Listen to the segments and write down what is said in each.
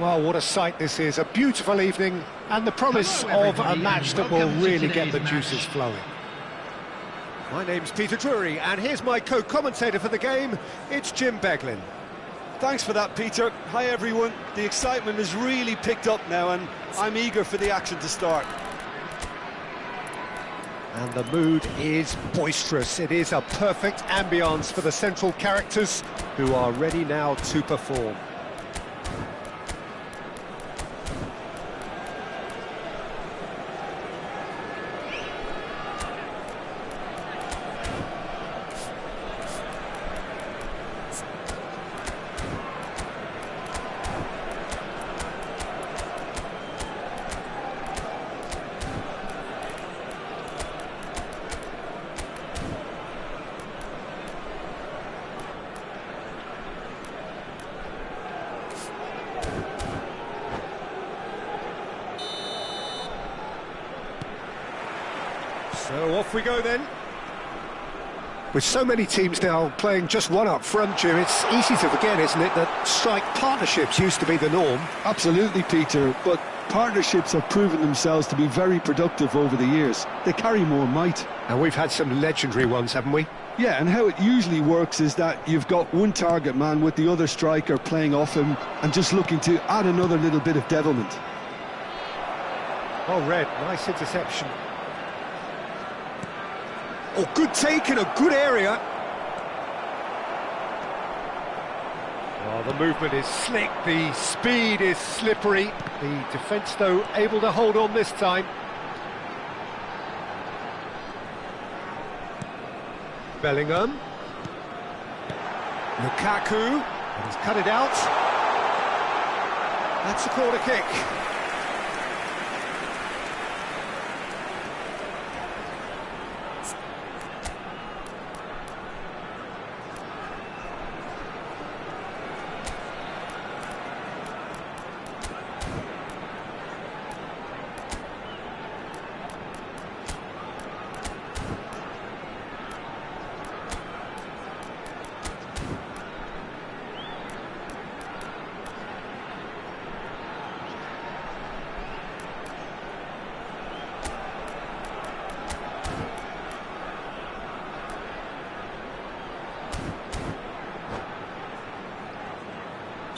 Well, what a sight this is. A beautiful evening and the promise of a match that will really get the juices flowing. My name's Peter Drury, and here's my co-commentator for the game. It's Jim Beglin. Thanks for that, Peter. Hi, everyone. The excitement has really picked up now, and I'm eager for the action to start. And the mood is boisterous. It is a perfect ambience for the central characters who are ready now to perform. So off we go then. With so many teams now playing just one up front, Jim, it's easy to forget, isn't it, that strike partnerships used to be the norm. Absolutely, Peter, but partnerships have proven themselves to be very productive over the years. They carry more might. And we've had some legendary ones, haven't we? Yeah, and how it usually works is that you've got one target man with the other striker playing off him and just looking to add another little bit of devilment. Oh, Red, nice interception. Oh, good take in a good area. Oh, the movement is slick, the speed is slippery. The defence, though, able to hold on this time. Bellingham. Lukaku. And he's cut it out. That's a corner kick.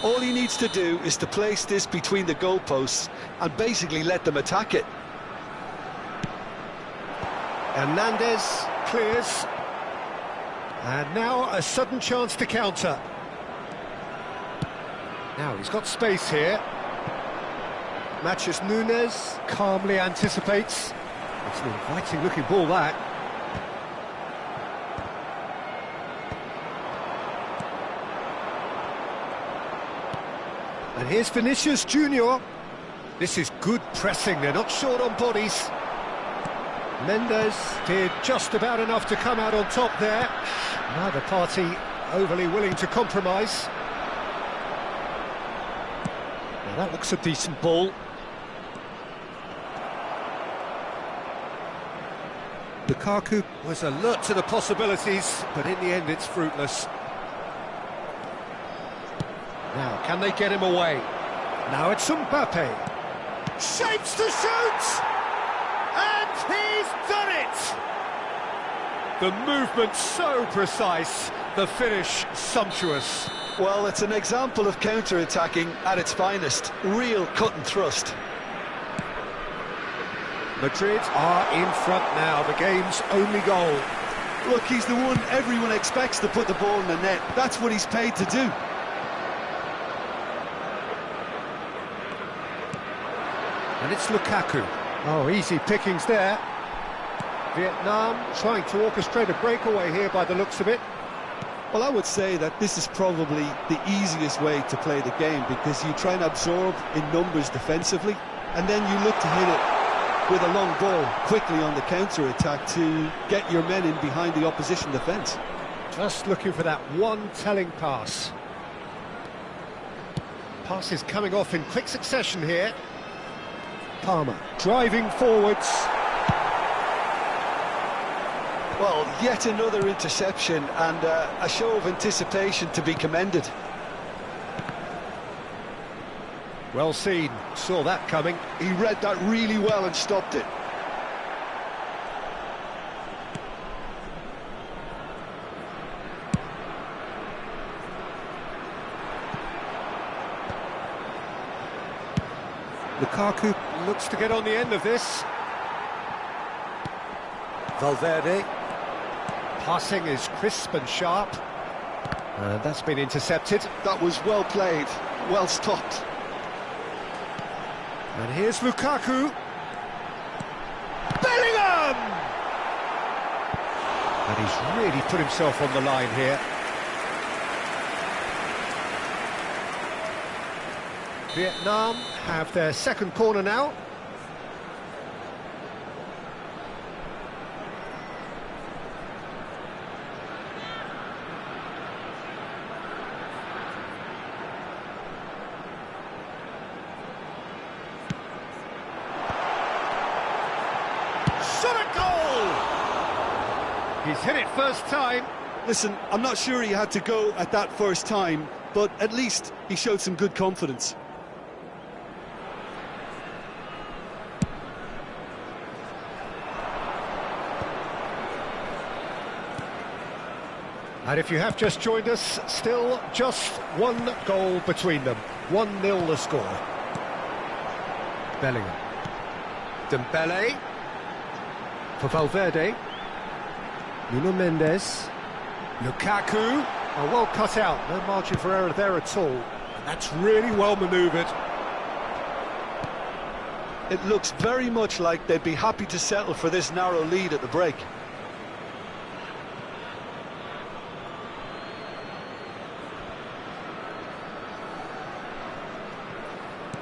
All he needs to do is to place this between the goalposts and basically let them attack it. Hernandez clears. And now a sudden chance to counter. Now he's got space here. Matheus Nunes calmly anticipates. It's an inviting looking ball, that. And here's Vinicius Junior. This is good pressing, they're not short on bodies. Mendes did just about enough to come out on top there. Neither party overly willing to compromise. Now that looks a decent ball. Lukaku was alert to the possibilities, but in the end it's fruitless. Now, can they get him away? Now it's Mbappe. Shapes to shoot! And he's done it! The movement so precise, the finish sumptuous. Well, it's an example of counter-attacking at its finest. Real cut and thrust. Madrid are in front now, the game's only goal. Look, he's the one everyone expects to put the ball in the net. That's what he's paid to do. And it's Lukaku. Oh, easy pickings there. Vietnam trying to orchestrate a breakaway here by the looks of it. Well, I would say that this is probably the easiest way to play the game, because you try and absorb in numbers defensively, and then you look to hit it with a long ball quickly on the counter-attack to get your men in behind the opposition defence. Just looking for that one telling pass. Passes coming off in quick succession here. Palmer driving forwards. Well, yet another interception, and a show of anticipation to be commended. Well seen, saw that coming. He read that really well and stopped it. Lukaku looks to get on the end of this. Valverde. Passing is crisp and sharp. That's been intercepted. That was well played, well stopped. And here's Lukaku. Bellingham! And he's really put himself on the line here. Vietnam have their second corner now. Shot at goal! He's hit it first time. Listen, I'm not sure he had to go at that first time, but at least he showed some good confidence. And if you have just joined us, still just one goal between them. 1-0 the score. Bellingham. Dembele. For Valverde. Nuno Mendes. Lukaku. Oh, well cut out. No margin for error there at all. And that's really well manoeuvred. It looks very much like they'd be happy to settle for this narrow lead at the break.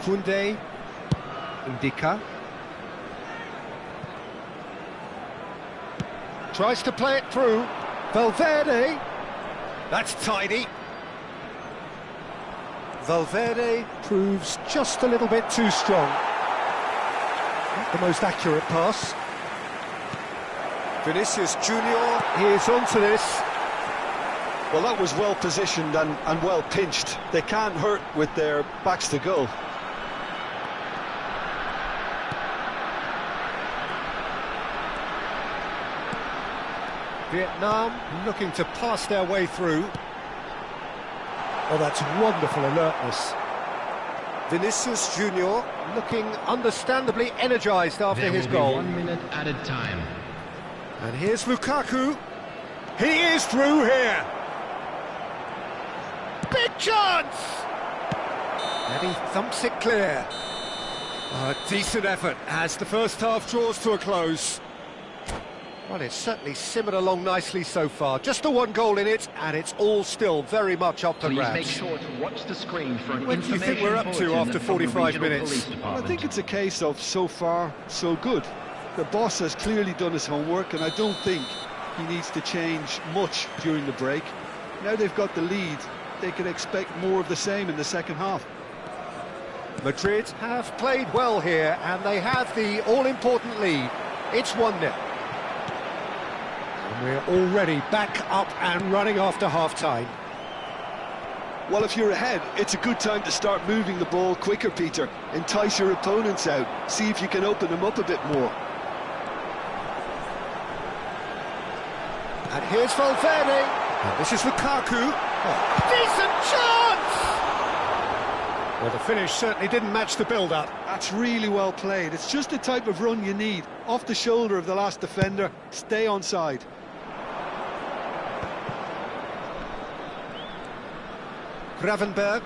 Koundé, Ndika. Tries to play it through. Valverde. That's tidy. Valverde proves just a little bit too strong. Not the most accurate pass. Vinicius Junior, he is onto this. Well, that was well positioned and well pinched. They can't hurt with their backs to goal. Vietnam looking to pass their way through. Oh, that's wonderful alertness. Vinicius Junior looking understandably energised after his goal. 1 minute added time. And here's Lukaku. He is through here. Big chance! And he thumps it clear. A decent effort as the first half draws to a close. Well, it's certainly simmered along nicely so far. Just the one goal in it, and it's all still very much up for Please grabs. make sure to watch the screen for an When do you think information we're up to bulletin after from the 45 Regional minutes? Police Well, I Department. think it's a case of so far, so good. The boss has clearly done his homework, and I don't think he needs to change much during the break. Now they've got the lead, they can expect more of the same in the second half. Madrid have played well here, and they have the all-important lead. It's 1-0. And we're already back up and running after half-time. Well, if you're ahead, it's a good time to start moving the ball quicker, Peter. Entice your opponents out, see if you can open them up a bit more. And here's Valverde. And this is Lukaku. Oh, decent chance! Well, the finish certainly didn't match the build-up. That's really well played. It's just the type of run you need. Off the shoulder of the last defender, stay onside. Gravenberg.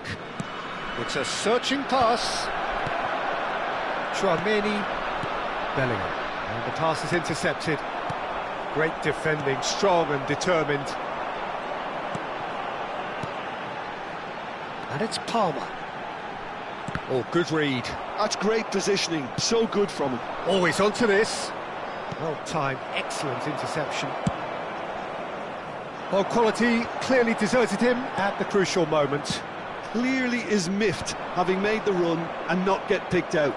It's a searching pass. Tchouaméni. Bellingham. And the pass is intercepted. Great defending, strong and determined. And it's Palmer. Oh, good read. That's great positioning, so good from him. Always onto this. Well timed, excellent interception. Well, quality clearly deserted him at the crucial moment. Clearly is miffed, having made the run and not get picked out.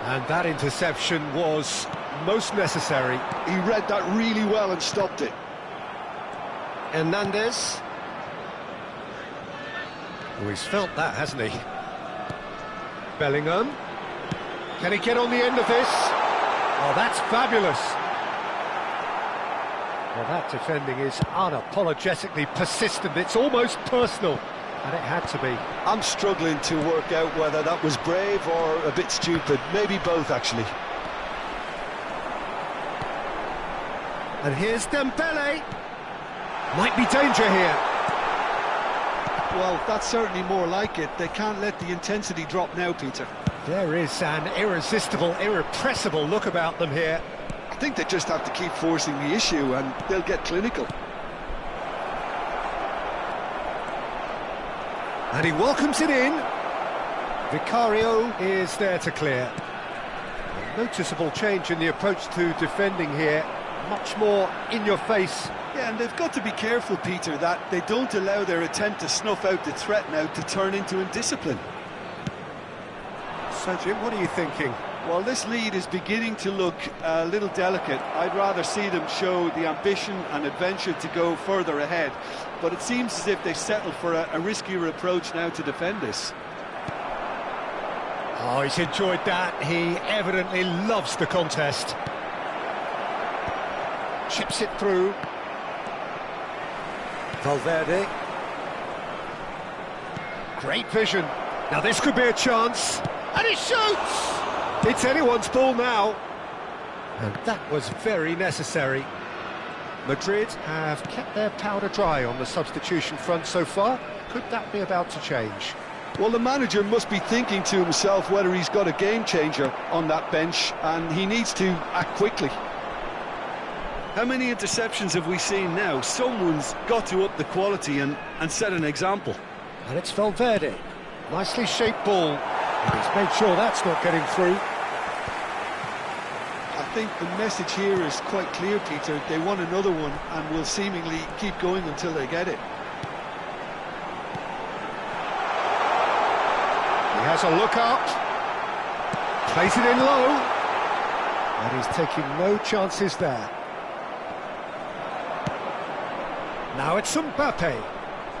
And that interception was most necessary. He read that really well and stopped it. Hernandez. Oh, he's felt that, hasn't he? Bellingham. Can he get on the end of this? Oh, that's fabulous. Well, that defending is unapologetically persistent. It's almost personal, and it had to be. I'm struggling to work out whether that was brave or a bit stupid. Maybe both, actually. And here's Dembele. Might be danger here. Well, that's certainly more like it. They can't let the intensity drop now, Peter. There is an irresistible, irrepressible look about them here. I think they just have to keep forcing the issue and they'll get clinical. And he welcomes it in. Vicario is there to clear. A noticeable change in the approach to defending here. Much more in your face. Yeah, and they've got to be careful, Peter, that they don't allow their attempt to snuff out the threat now to turn into indiscipline. So, Jim, what are you thinking? Well, this lead is beginning to look a little delicate. I'd rather see them show the ambition and adventure to go further ahead. But it seems as if they settle for a riskier approach now to defend this. Oh, he's enjoyed that. He evidently loves the contest. Chips it through. Valverde. Great vision. Now this could be a chance. And he shoots! It's anyone's ball now. And that was very necessary. Madrid have kept their powder dry on the substitution front so far. Could that be about to change? Well, the manager must be thinking to himself whether he's got a game changer on that bench, and he needs to act quickly. How many interceptions have we seen now? Someone's got to up the quality and set an example. And it's Valverde. Nicely shaped ball. And he's made sure that's not getting through. I think the message here is quite clear, Peter. They want another one and will seemingly keep going until they get it. He has a look up. Plays it in low. And he's taking no chances there. Now it's Mbappe.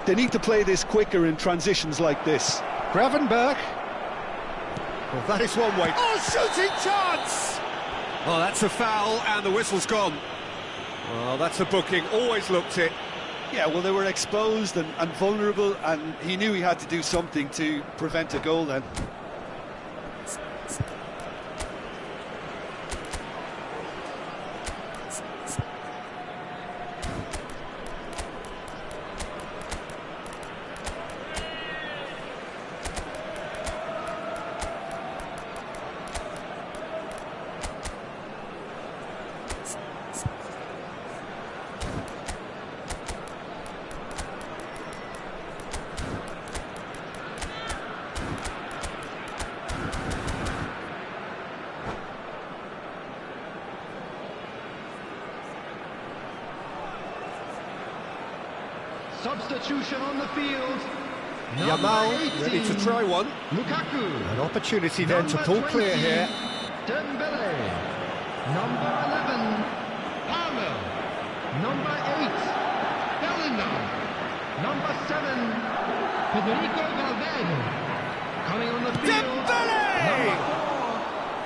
They need to play this quicker in transitions like this. Gravenberch. Well, that is one way. Oh, shooting chance! Oh, that's a foul, and the whistle's gone. Well, that's a booking. Always looked it. Yeah, well, they were exposed and vulnerable, and he knew he had to do something to prevent a goal then. Substitution on the field. Yamal ready to try one. Lukaku. An opportunity then to pull clear here. Dembele. Number 11. Palmer. Number 8. Bellingham. Number 7. Federico Valverde. Coming on the field. Dembele! Number 4.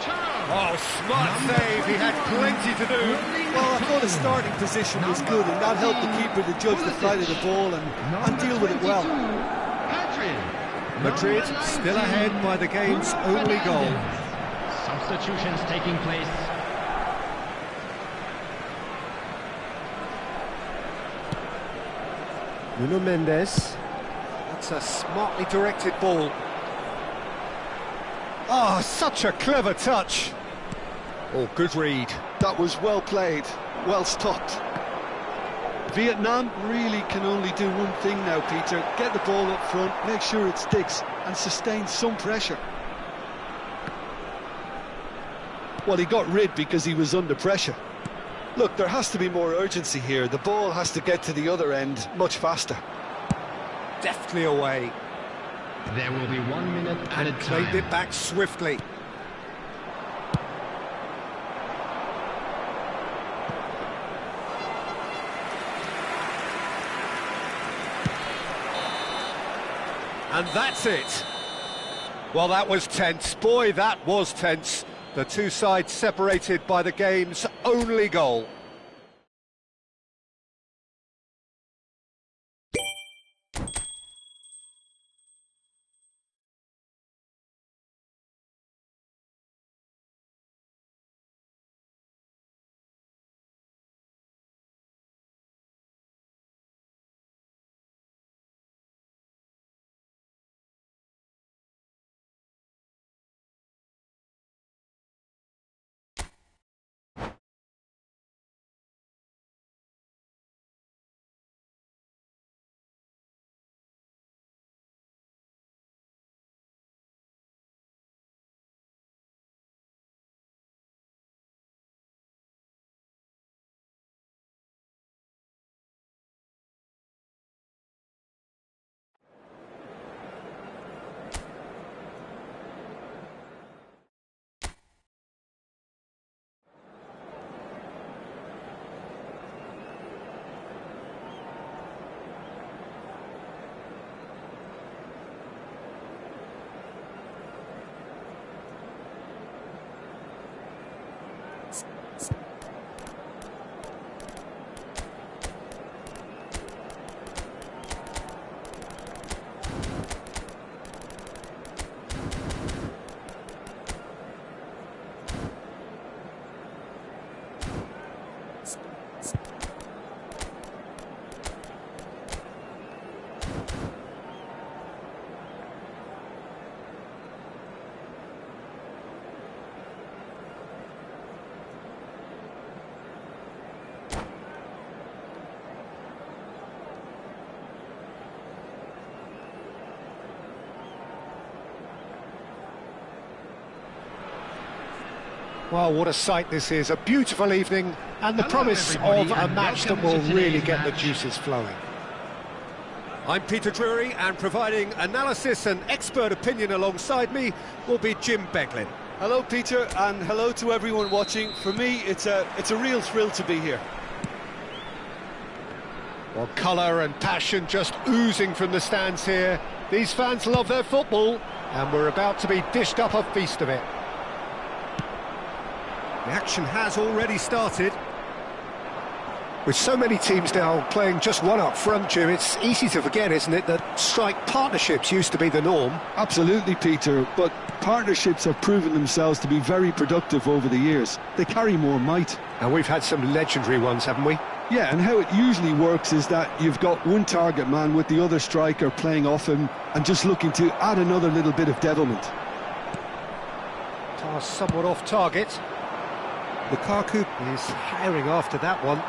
Charles. Oh, smart save. He had plenty to do. Well, I thought his starting position was good, and that helped the keeper to judge the flight of the ball and deal with it well. Madrid still ahead by the game's only goal. Substitutions taking place. Nuno Mendes. That's a smartly directed ball. Oh, such a clever touch. Oh, good read. That was well played, well stopped. Vietnam really can only do one thing now, Peter. Get the ball up front, make sure it sticks, and sustain some pressure. Well, he got rid because he was under pressure. Look, there has to be more urgency here. The ball has to get to the other end much faster. Deftly away. There will be 1 minute added Played time. it back swiftly. And that's it. Well, that was tense. Boy, that was tense. The two sides separated by the game's only goal. Well, what a sight this is. A beautiful evening and the promise of a match that will really get the juices flowing. I'm Peter Drury, and providing analysis and expert opinion alongside me will be Jim Beglin. Hello, Peter, and hello to everyone watching. For me, it's a real thrill to be here. Well, colour and passion just oozing from the stands here. These fans love their football, and we're about to be dished up a feast of it. The action has already started. With so many teams now playing just one up front, Jim, it's easy to forget, isn't it, that strike partnerships used to be the norm? Absolutely, Peter, but partnerships have proven themselves to be very productive over the years. They carry more might. And we've had some legendary ones, haven't we? Yeah, and how it usually works is that you've got one target man with the other striker playing off him and just looking to add another little bit of devilment. Pass somewhat off target. Lukaku is herring after that one.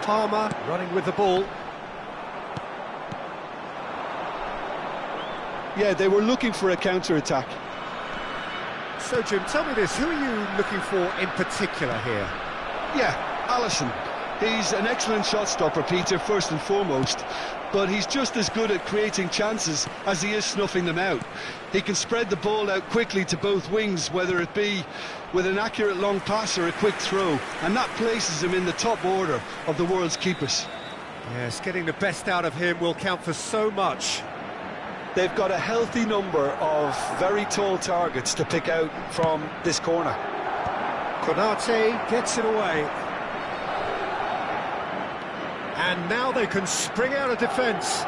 Palmer running with the ball. Yeah, they were looking for a counter-attack. So, Jim, tell me this, who are you looking for in particular here? Yeah, Alisson. He's an excellent shot stopper, Peter, first and foremost, but he's just as good at creating chances as he is snuffing them out. He can spread the ball out quickly to both wings, whether it be with an accurate long pass or a quick throw, and that places him in the top order of the world's keepers. Yes, getting the best out of him will count for so much. They've got a healthy number of very tall targets to pick out from this corner. Konate gets it away. And now they can spring out of defence.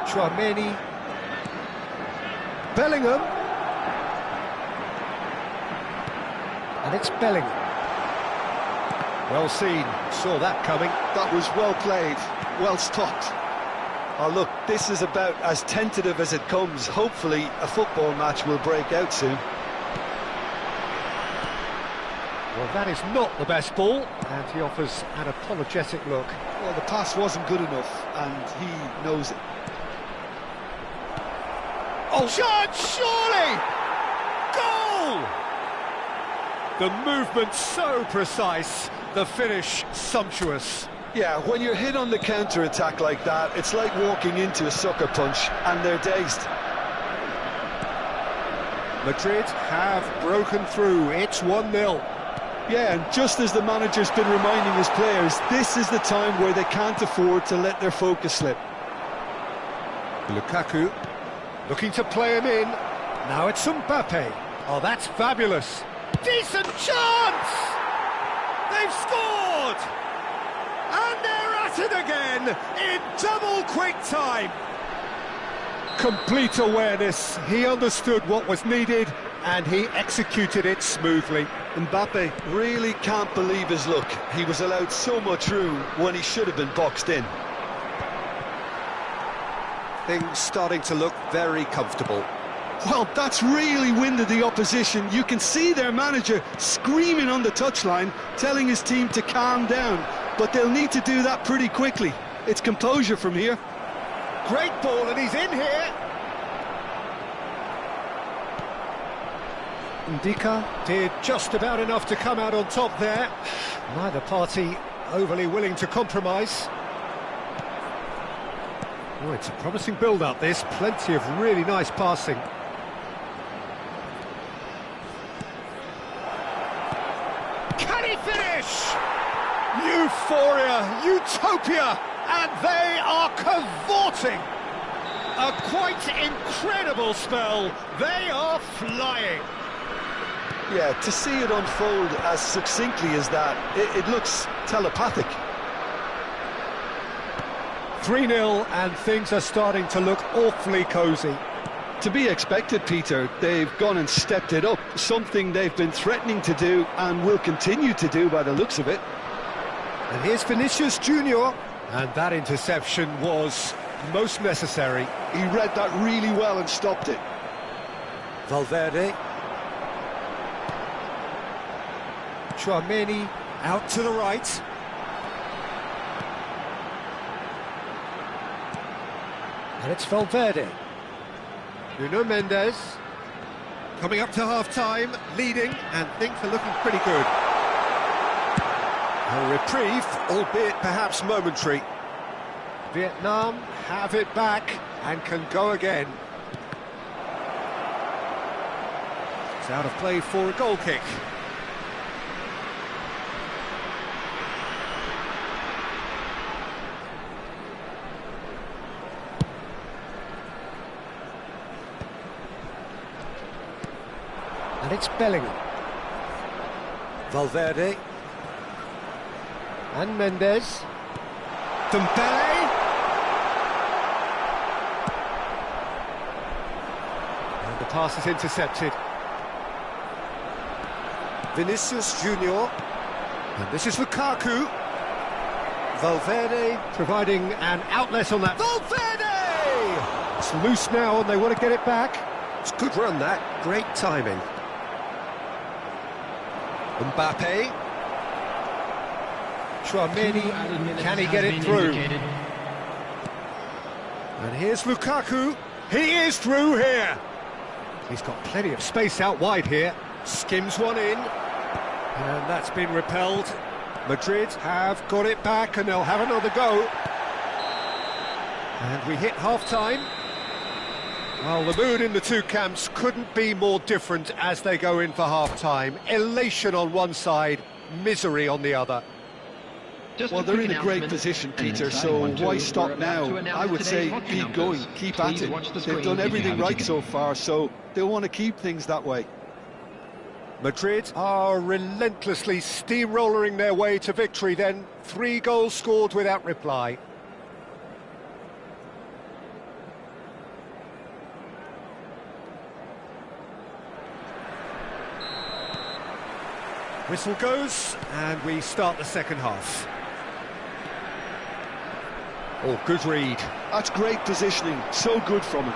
Tchouaméni. Bellingham. And it's Bellingham. Well seen, saw that coming. That was well played, well stopped. Oh look, this is about as tentative as it comes. Hopefully a football match will break out soon. Well, that is not the best ball, and he offers an apologetic look. Well, the pass wasn't good enough, and he knows it. Oh, shot, surely! Goal! The movement so precise, the finish sumptuous. Yeah, when you're hit on the counter-attack like that, it's like walking into a sucker punch, and they're dazed. Madrid have broken through, it's 1-0. Yeah, and just as the manager's been reminding his players, this is the time where they can't afford to let their focus slip. Lukaku looking to play him in. Now it's Mbappe. Oh, that's fabulous. Decent chance! They've scored! And they're at it again in double quick time. Complete awareness. He understood what was needed and he executed it smoothly. Mbappe really can't believe his luck. He was allowed so much room when he should have been boxed in. Things starting to look very comfortable. Well, that's really winded the opposition. You can see their manager screaming on the touchline, telling his team to calm down. But they'll need to do that pretty quickly. It's composure from here. Great ball, and he's in here. Ndika did just about enough to come out on top there. Neither party overly willing to compromise. Oh, it's a promising build-up, this. Plenty of really nice passing. Can he finish? Euphoria, utopia, and they are cavorting. A quite incredible spell. They are flying. Yeah, to see it unfold as succinctly as that, it looks telepathic. 3-0, and things are starting to look awfully cosy. To be expected, Peter. They've gone and stepped it up, something they've been threatening to do and will continue to do by the looks of it. And here's Vinicius Junior, and that interception was most necessary. He read that really well and stopped it. Valverde. Tchouaméni out to the right. And it's Valverde. Nuno Mendes. Coming up to half-time, leading, and things are looking pretty good. A reprieve, albeit perhaps momentary. Vietnam have it back and can go again. It's out of play for a goal kick. And it's Bellingham. Valverde. And Mendes. Dembele. And the pass is intercepted. Vinicius Junior. And this is Lukaku. Valverde providing an outlet on that. Valverde! It's loose now and they want to get it back. It's a good run, that. Great timing. Mbappe. Tchouaméni, can he get it through? And here's Lukaku. He is through here. He's got plenty of space out wide here. Skims one in. And that's been repelled. Madrid have got it back and they'll have another go. And we hit half-time. Well, the mood in the two camps couldn't be more different as they go in for half-time. Elation on one side, misery on the other. Well, they're in a great position, Peter, so why stop now? I would say keep going, keep at it. They've done everything right so far, so they'll want to keep things that way. Madrid are relentlessly steamrolling their way to victory then. 3 goals scored without reply. Whistle goes, and we start the second half. Oh, good read. That's great positioning, so good from him.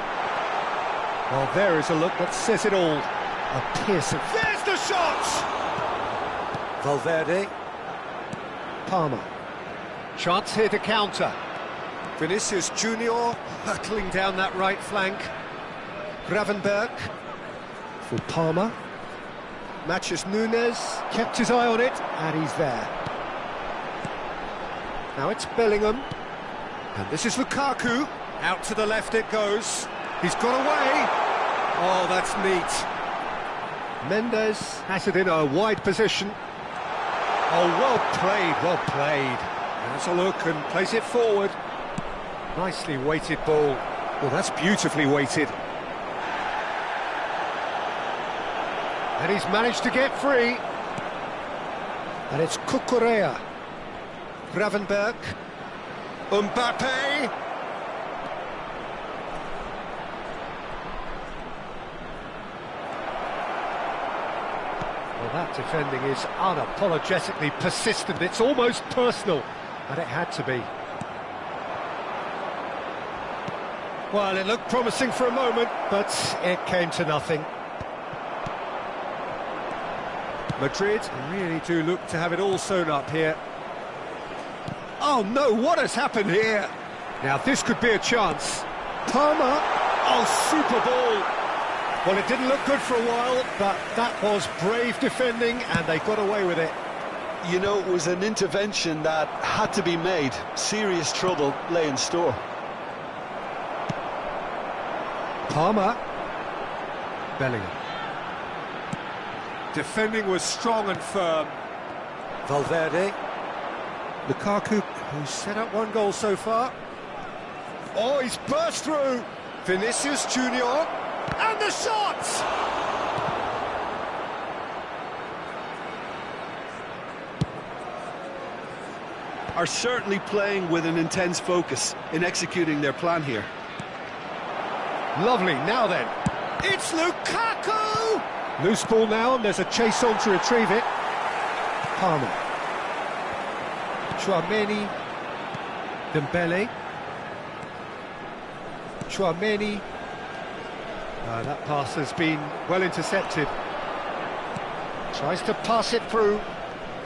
Well, there is a look that says it all. A piercing. There's the shot! Valverde. Palmer. Chance here to counter. Vinicius Junior hurtling down that right flank. Gravenberg for Palmer. Matches Nunes, kept his eye on it, and he's there. Now it's Bellingham. And this is Lukaku. Out to the left it goes. He's got away. Oh, that's neat. Mendes has it in a wide position. Oh, well played, well played. Has a look and plays it forward. Nicely weighted ball. Well, that's beautifully weighted. And he's managed to get free. And it's Cucurella. Gravenberch. Mbappe. Well, that defending is unapologetically persistent. It's almost personal, and it had to be. Well, it looked promising for a moment, but it came to nothing. Madrid really do look to have it all sewn up here. Oh no, what has happened here? Now this could be a chance. Palmer. Oh, super ball. Well, it didn't look good for a while, but that was brave defending, and they got away with it. You know, it was an intervention that had to be made. Serious trouble lay in store. Palmer. Bellingham. Defending was strong and firm. Valverde. Lukaku, who's set up one goal so far. Oh, he's burst through. Vinicius Junior. And the shot! Are certainly playing with an intense focus in executing their plan here. Lovely, now then. It's Lukaku! Loose ball now, and there's a chase on to retrieve it. Palmer. Tchouaméni. Dembele. Tchouaméni. That pass has been well intercepted. Tries to pass it through.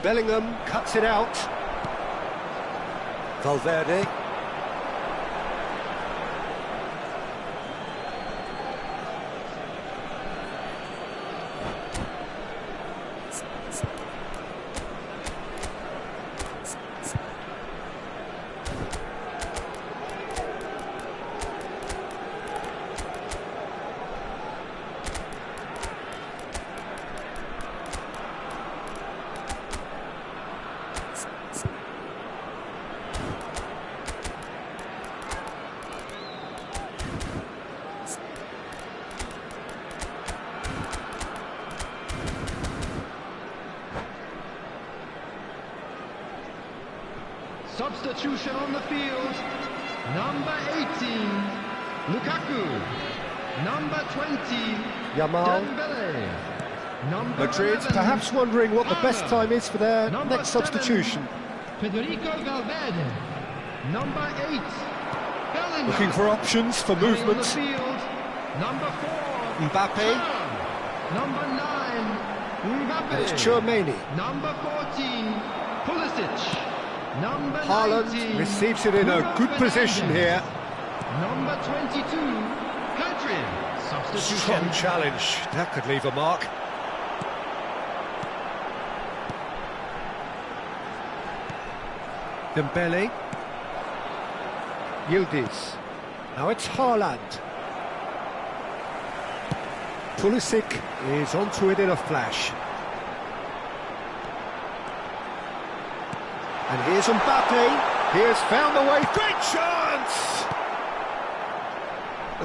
Bellingham cuts it out. Valverde. Substitution on the field. Number 18, Lukaku. Number 20, Yamal. Dembele. Number Madrid 11, perhaps wondering what the best Palmer. time is for their Number next 7, substitution. Federico Valverde. Number 8, Bellingham. Looking for options for Coming on the movement. field. Number 4, Mbappe. Thuram. Number 9, Mbappe. And it's Tchouaméni. Number 14, Pulisic. Number Haaland 19, receives it in a Bruno good position Fernandes. here. Number 22, Pedri. Substitution. Strong challenge. That could leave a mark. Dembele. Yildiz. Now it's Haaland. Pulisic is onto it in a flash. And here's Mbappe. He has found the way. Great chance!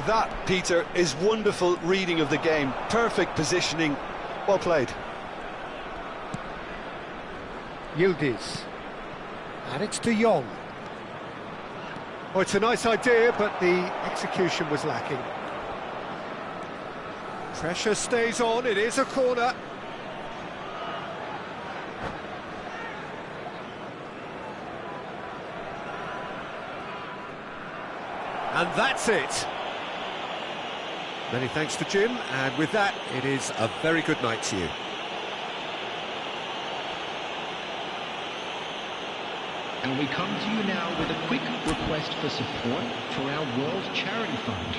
That, Peter, is wonderful reading of the game. Perfect positioning. Well played. Yildiz. And it's De Jong. Oh, it's a nice idea, but the execution was lacking. Pressure stays on. It is a corner. And that's it. Many thanks to Jim, and with that, it is a very good night to you. And we come to you now with a quick request for support for our World Charity Fund.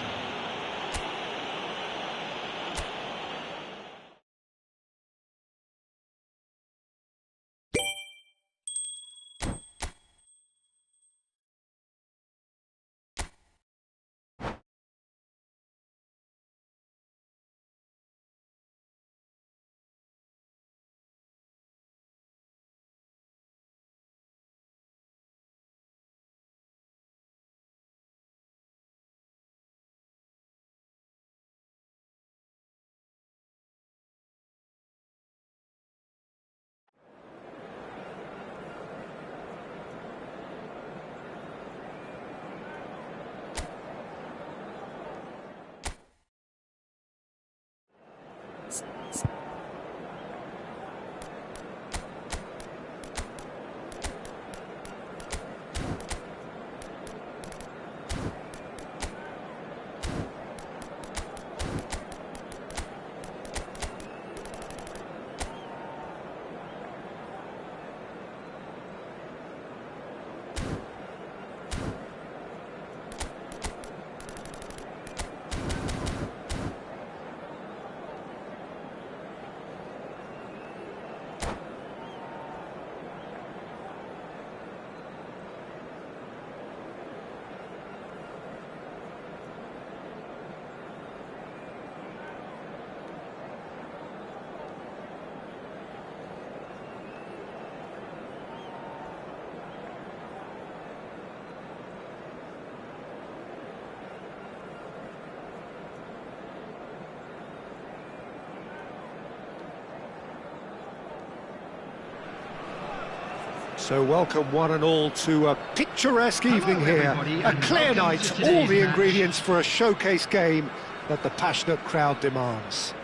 So welcome one and all to a picturesque evening here, a clear night, all the ingredients for a showcase game that the passionate crowd demands.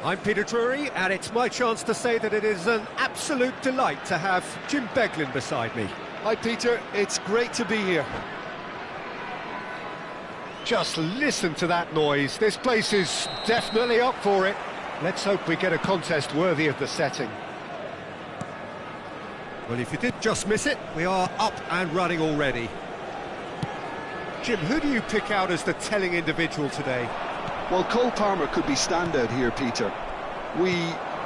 I'm Peter Drury, and it's my chance to say that it is an absolute delight to have Jim Beglin beside me. Hi Peter, it's great to be here. Just listen to that noise, this place is definitely up for it. Let's hope we get a contest worthy of the setting. Well, if you did just miss it, we are up and running already. Jim, who do you pick out as the telling individual today? Well, Cole Palmer could be standout here, Peter. We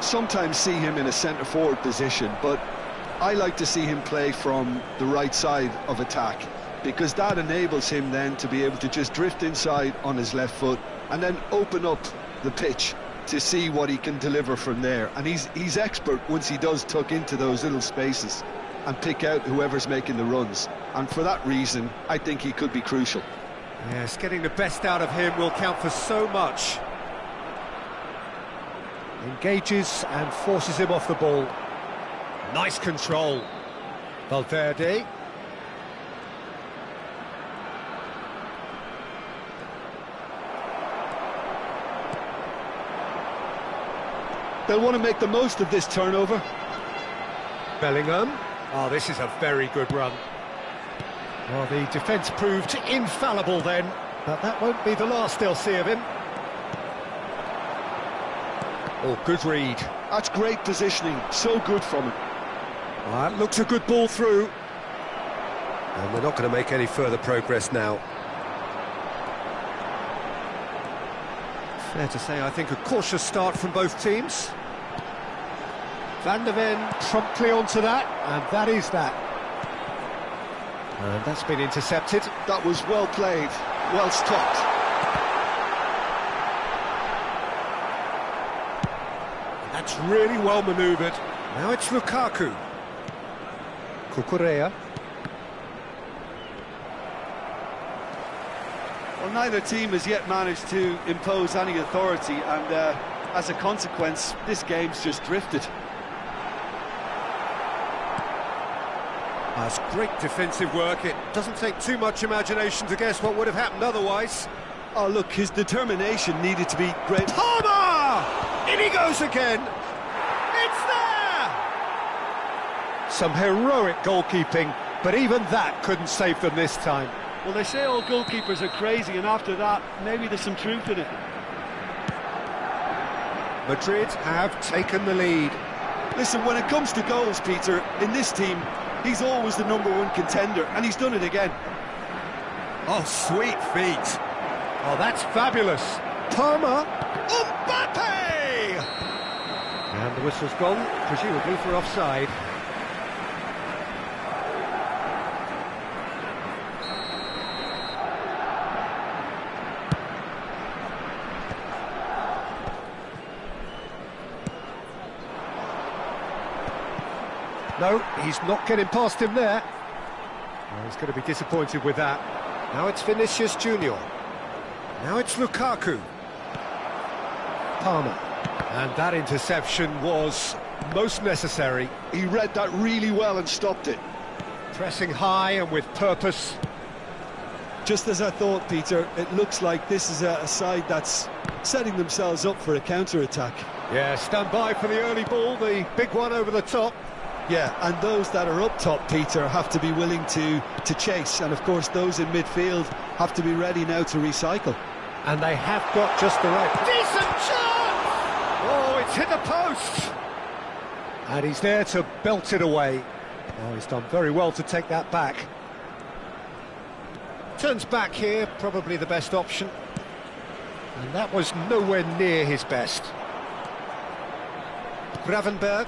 sometimes see him in a centre-forward position, but I like to see him play from the right side of attack, because that enables him then to be able to just drift inside on his left foot and then open up the pitch to see what he can deliver from there. And he's expert once he does tuck into those little spaces and pick out whoever's making the runs. And for that reason, I think he could be crucial. Yes, getting the best out of him will count for so much. Engages and forces him off the ball. Nice control. Valverde. They'll want to make the most of this turnover. Bellingham. Oh, this is a very good run. Well, the defence proved infallible then, but that won't be the last they'll see of him. Oh, good read. That's great positioning, so good from him. Well, that looks a good ball through. And we're not going to make any further progress now. Fair to say, I think, a cautious start from both teams. Van de Ven promptly onto that, and that is that. And that's been intercepted. That was well played, well stopped. That's really well manoeuvred. Now it's Lukaku. Cucurella. Well, neither team has yet managed to impose any authority, and as a consequence, this game's just drifted. That's great defensive work. It doesn't take too much imagination to guess what would have happened otherwise. Oh, look, his determination needed to be great. Palmer! In he goes again! It's there! Some heroic goalkeeping, but even that couldn't save them this time. Well, they say all goalkeepers are crazy, and after that, maybe there's some truth in it. Madrid have taken the lead. Listen, when it comes to goals, Peter, in this team, he's always the #1 contender, and he's done it again. Oh, sweet feet. Oh, that's fabulous. Palmer. Mbappe! And the whistle's gone, presumably for offside. No, he's not getting past him there. Well, he's going to be disappointed with that. Now it's Vinicius Junior. Now it's Lukaku. Palmer. And that interception was most necessary. He read that really well and stopped it. Pressing high and with purpose. Just as I thought, Peter, it looks like this is a side that's setting themselves up for a counter-attack. Yeah, stand by for the early ball, the big one over the top. Yeah, and those that are up top, Peter, have to be willing to chase. And, of course, those in midfield have to be ready now to recycle. And they have got just the right... Decent chance! Oh, it's hit the post! And he's there to belt it away. Oh, he's done very well to take that back. Turns back here, probably the best option. And that was nowhere near his best. Gravenberch.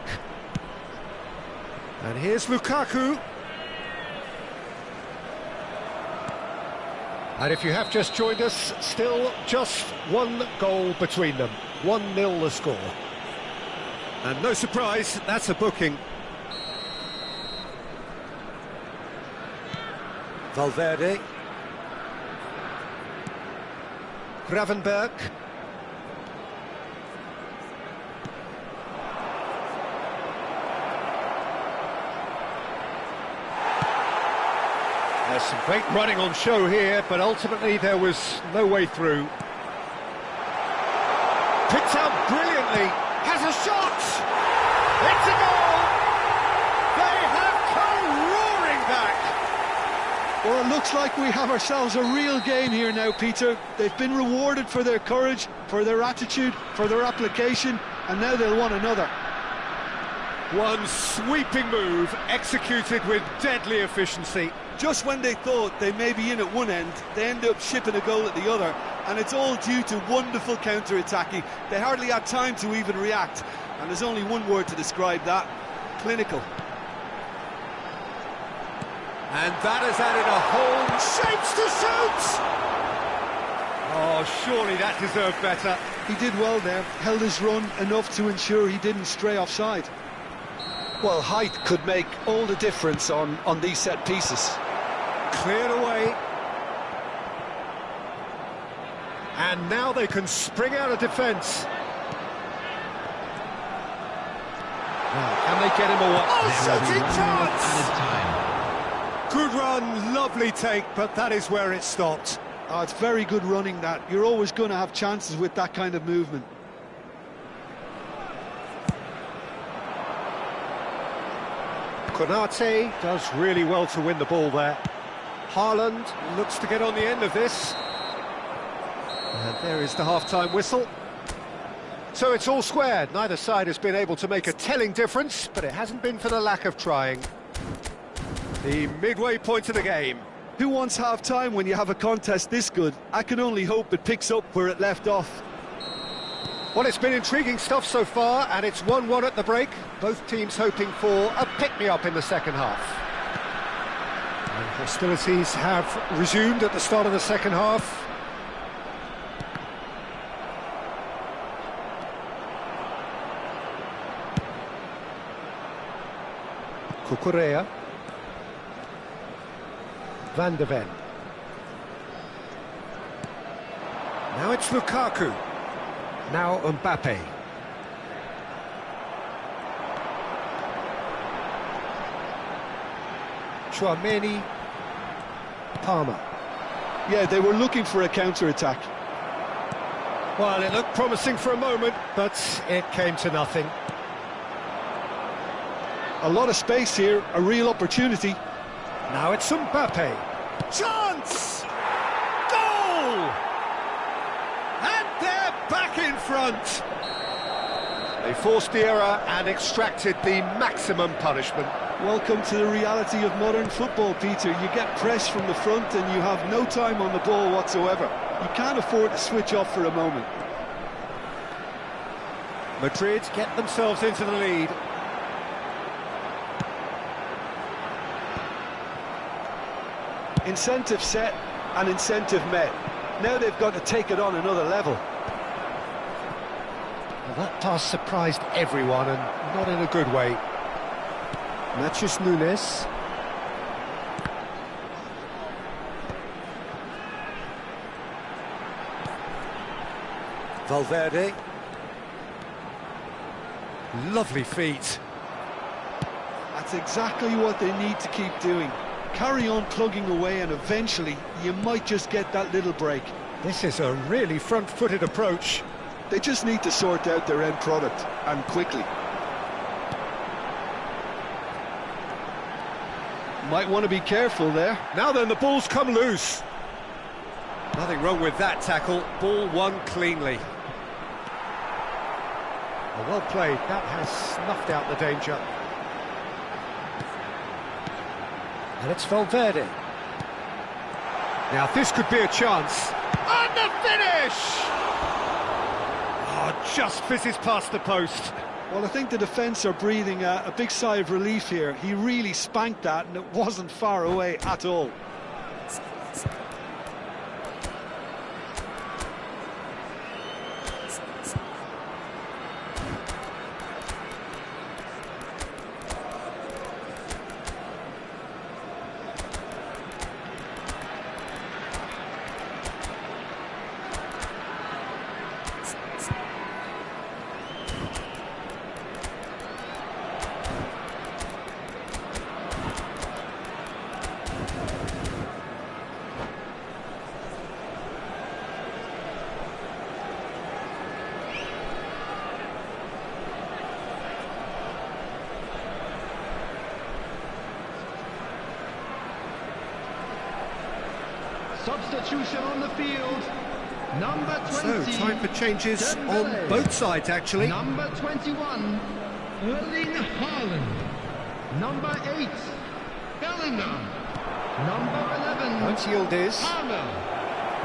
And here's Lukaku. And if you have just joined us, still just one goal between them. 1-0 the score. And no surprise, that's a booking. Valverde. Gravenberch. There's some great running on show here, but ultimately there was no way through. Picked out brilliantly, has a shot! It's a goal! They have come roaring back! Well, it looks like we have ourselves a real game here now, Peter. They've been rewarded for their courage, for their attitude, for their application, and now they'll want another. One sweeping move, executed with deadly efficiency. Just when they thought they may be in at one end, they end up shipping a goal at the other, and it's all due to wonderful counter-attacking. They hardly had time to even react, and there's only one word to describe that: clinical. And that has added a whole... Shapes to shoot! Oh, surely that deserved better. He did well there, held his run enough to ensure he didn't stray offside. Well, height could make all the difference on these set pieces. Cleared away. And now they can spring out of defence. Now, can they get him away? Oh, shooting chance! Good run, lovely take, but that is where it stopped. Oh, it's very good running, that. You're always going to have chances with that kind of movement. Konate does really well to win the ball there. Haaland looks to get on the end of this. And there is the half-time whistle. So it's all squared. Neither side has been able to make a telling difference, but it hasn't been for the lack of trying. The midway point of the game. Who wants half-time when you have a contest this good? I can only hope it picks up where it left off. Well, it's been intriguing stuff so far, and it's 1-1 at the break. Both teams hoping for a pick-me-up in the second half. And hostilities have resumed at the start of the second half. Cucurella. Van de Ven. Now it's Lukaku. Now Mbappe. Tchouaméni. Palmer. Yeah, they were looking for a counter-attack. Well, it looked promising for a moment, but it came to nothing. A lot of space here, a real opportunity. Now it's Mbappe. Chance! Goal! And they're back in front. They forced the error and extracted the maximum punishment. Welcome to the reality of modern football, Peter. You get pressed from the front and you have no time on the ball whatsoever. You can't afford to switch off for a moment. Madrid get themselves into the lead. Incentive set and incentive met. Now they've got to take it on another level. Well, that pass surprised everyone, and not in a good way. Matheus Nunes. Valverde. Lovely feet. That's exactly what they need to keep doing. Carry on plugging away and eventually you might just get that little break. This is a really front-footed approach. They just need to sort out their end product, and quickly. Might want to be careful there. Now then, the ball's come loose. Nothing wrong with that tackle. Ball won cleanly. Well played. That has snuffed out the danger. And it's Valverde. Now this could be a chance. And the finish! Oh, just fizzes past the post. Well, I think the defence are breathing a big sigh of relief here. He really spanked that and it wasn't far away at all. Substitution on the field. Number 20. So, time for changes on both sides, actually. Number 21, Erling Haaland. Number 8, Bellingham. Number 11, Once Yildiz. Palmer.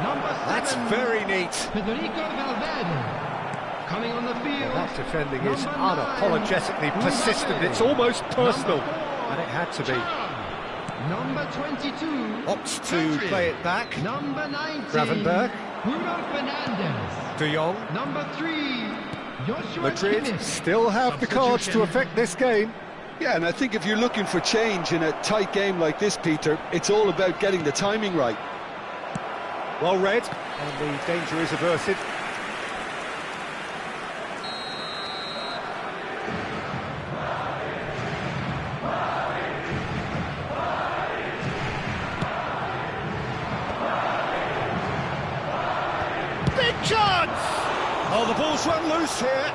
Number 7, That's very neat. Federico Valverde. Coming on the field. That defending is Number 9, unapologetically persistent. Mbappe. It's almost personal. Number 4, And it had to be. Thuram. Number 22, Opts to Pedri. play it back. Number 19, Gravenberch. Bruno Fernandes. De Jong. Number 3, Joshua Madrid Kimmich. still have the cards to affect this game. Yeah, and I think if you're looking for change in a tight game like this, Peter, it's all about getting the timing right. Well read, and the danger is averted. Big chance! Oh, the ball's run loose here.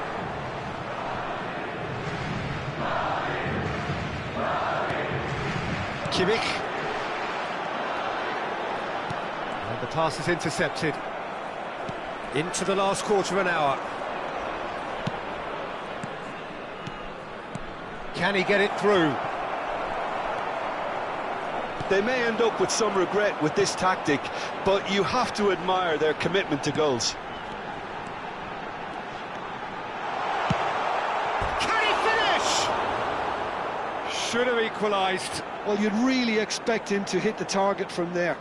Kimmich. And the pass is intercepted. Into the last quarter of an hour. Can he get it through? They may end up with some regret with this tactic, but you have to admire their commitment to goals. Can he finish? Should have equalised. Well, you'd really expect him to hit the target from there.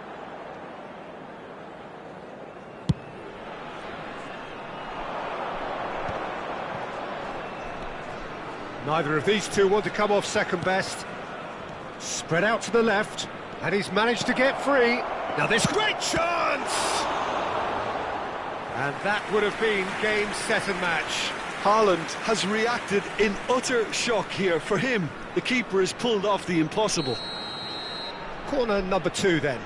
Neither of these two want to come off second best. Spread out to the left, and he's managed to get free. Now this great chance! And that would have been game, set and match. Haaland has reacted in utter shock here. For him, the keeper has pulled off the impossible. Corner number 2 then.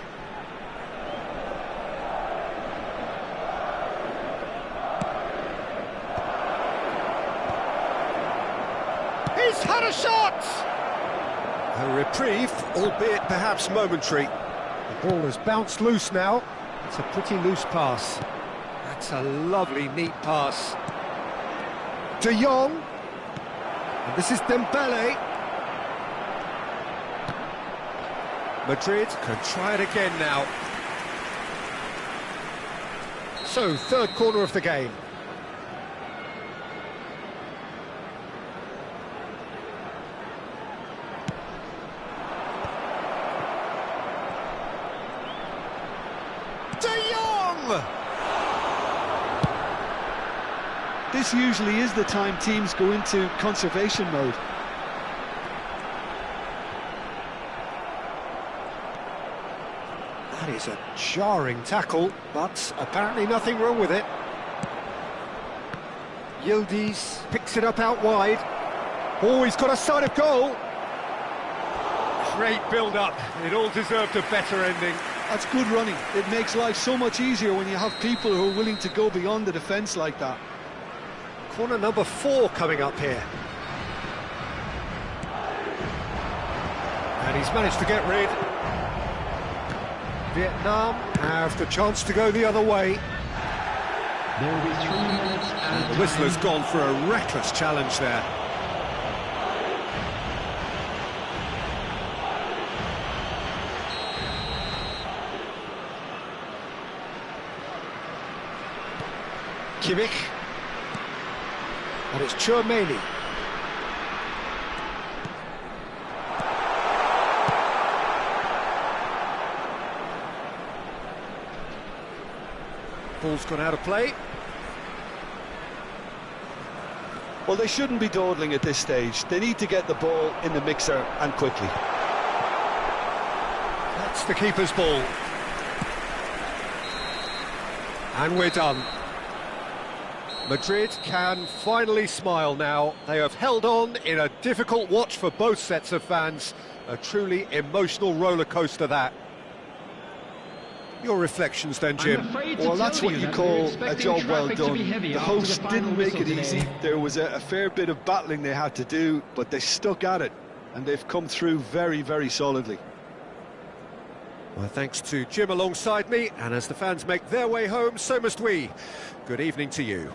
He's had a shot! A reprieve, albeit perhaps momentary. The ball has bounced loose now. It's a pretty loose pass. That's a lovely, neat pass. De Jong. And this is Dembele. Madrid can try it again now. So, third corner of the game. De Jong! This usually is the time teams go into conservation mode. That is a jarring tackle, but apparently nothing wrong with it. Yildiz picks it up out wide. Oh, he's got a sight of goal. Great build-up. It all deserved a better ending. That's good running. It makes life so much easier when you have people who are willing to go beyond the defence like that. Corner number 4 coming up here. And he's managed to get rid. Vietnam have the chance to go the other way. There will be 3 minutes at The whistler's gone for a reckless challenge there. Kimmich. And it's Tchouaméni. Ball's gone out of play. Well, they shouldn't be dawdling at this stage. They need to get the ball in the mixer and quickly. That's the keeper's ball. And we're done. Madrid can finally smile now. They have held on in a difficult watch for both sets of fans. A truly emotional roller coaster, that. Your reflections then, Jim? Well, that's what you call a job well done. The hosts didn't make it easy. There was a fair bit of battling they had to do, but they stuck at it, and they've come through very, very solidly. Well, thanks to Jim alongside me, and as the fans make their way home, so must we. Good evening to you.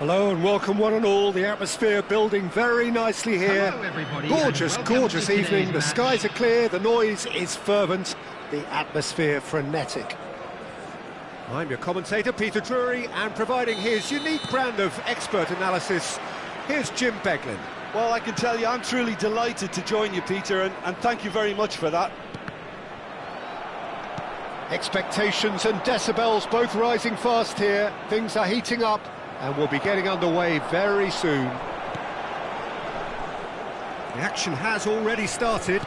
Hello and welcome one and all. The atmosphere building very nicely here. Hello, everybody, Gorgeous, and welcome gorgeous to today's evening. The match. skies are clear, the noise is fervent, the atmosphere frenetic. I'm your commentator, Peter Drury, and providing his unique brand of expert analysis, here's Jim Beglin. Well, I can tell you, I'm truly delighted to join you, Peter, and thank you very much for that. Expectations and decibels both rising fast here. Things are heating up, and we'll be getting underway very soon. The action has already started.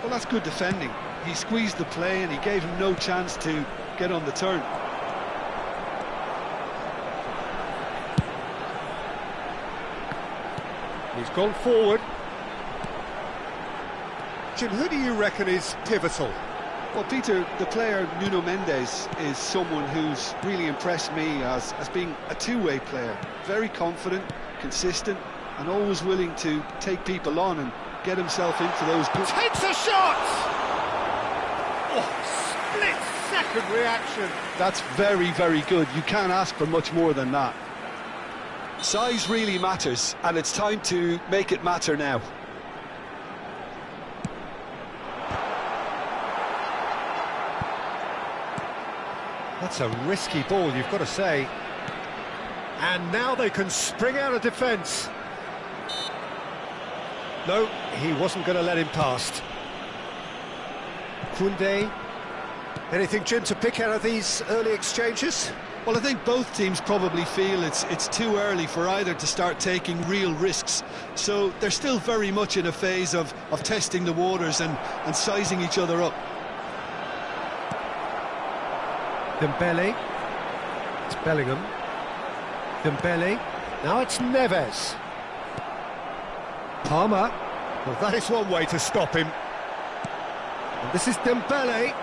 Well, that's good defending. He squeezed the play and he gave him no chance to get on the turn. He's gone forward. Jim, who do you reckon is pivotal? Well, Peter, the player Nuno Mendes is someone who's really impressed me as being a two-way player. Very confident, consistent, and always willing to take people on and get himself into those good... Takes a shot! Oh, split-second reaction. That's very, very good. You can't ask for much more than that. Size really matters, and it's time to make it matter now. That's a risky ball, you've got to say. And now they can spring out of defence. No, he wasn't going to let him past. Koundé. Anything, Jim, to pick out of these early exchanges? Well, I think both teams probably feel it's too early for either to start taking real risks. So they're still very much in a phase of testing the waters and sizing each other up. Dembele. It's Bellingham. Dembele. Now it's Neves. Palmer. Well, that is one way to stop him. And this is Dembele.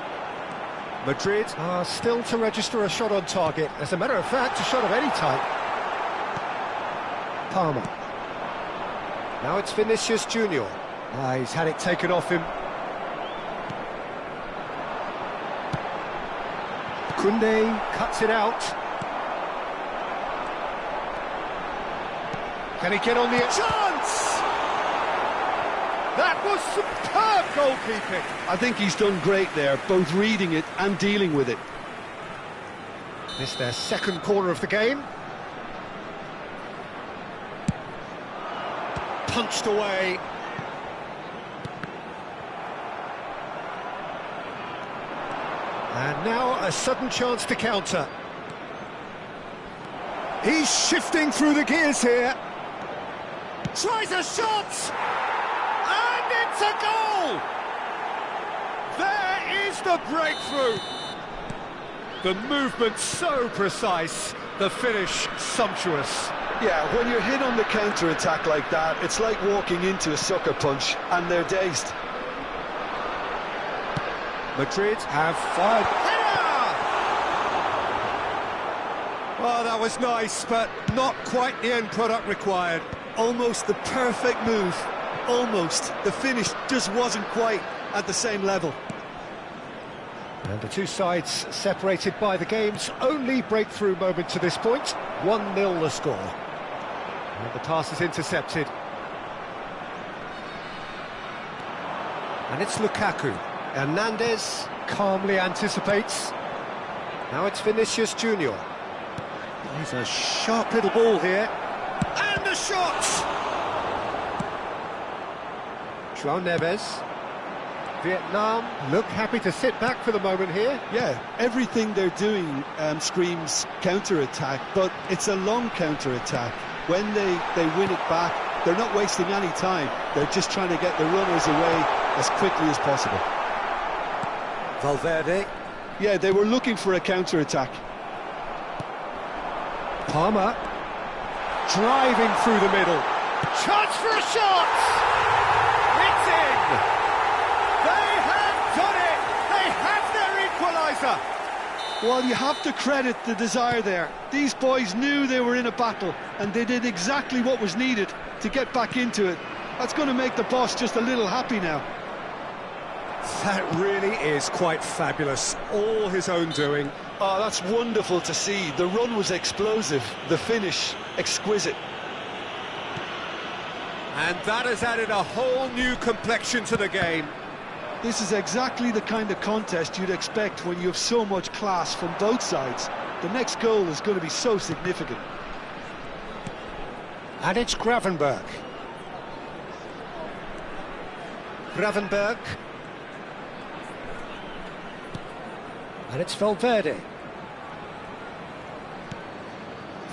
Madrid are still to register a shot on target. As a matter of fact, a shot of any type. Palmer. Now it's Vinicius Junior. He's had it taken off him. Koundé cuts it out. Can he get on the chance? That was superb goalkeeping. I think he's done great there, both reading it and dealing with it. Missed their second corner of the game. Punched away. And now a sudden chance to counter. He's shifting through the gears here. Tries a shot! And it's a goal! There is the breakthrough. The movement so precise, the finish sumptuous. Yeah, when you're hit on the counter-attack like that, it's like walking into a sucker punch, and they're dazed. Madrid have fired. Header! Oh, that was nice, but not quite the end product required. Almost the perfect move. Almost. The finish just wasn't quite at the same level. And the two sides separated by the game's only breakthrough moment to this point. 1-0 the score. And the pass is intercepted. And it's Lukaku. Hernandez calmly anticipates. Now it's Vinicius Junior. He's a sharp little ball here. And the shot! João Neves. Vietnam look happy to sit back for the moment here. Yeah, everything they're doing screams counter-attack, but it's a long counter-attack. When they win it back, they're not wasting any time. They're just trying to get the runners away as quickly as possible. Valverde. Yeah, they were looking for a counter-attack. Palmer. Driving through the middle. Chance for a shot! It's in! They have done it! They have their equaliser! Well, you have to credit the desire there. These boys knew they were in a battle, and they did exactly what was needed to get back into it. That's going to make the boss just a little happy now. That really is quite fabulous. All his own doing. Oh, that's wonderful to see. The run was explosive, the finish exquisite. And that has added a whole new complexion to the game. This is exactly the kind of contest you'd expect when you have so much class from both sides. The next goal is going to be so significant. And it's Gravenberch. Gravenberch. And it's Valverde.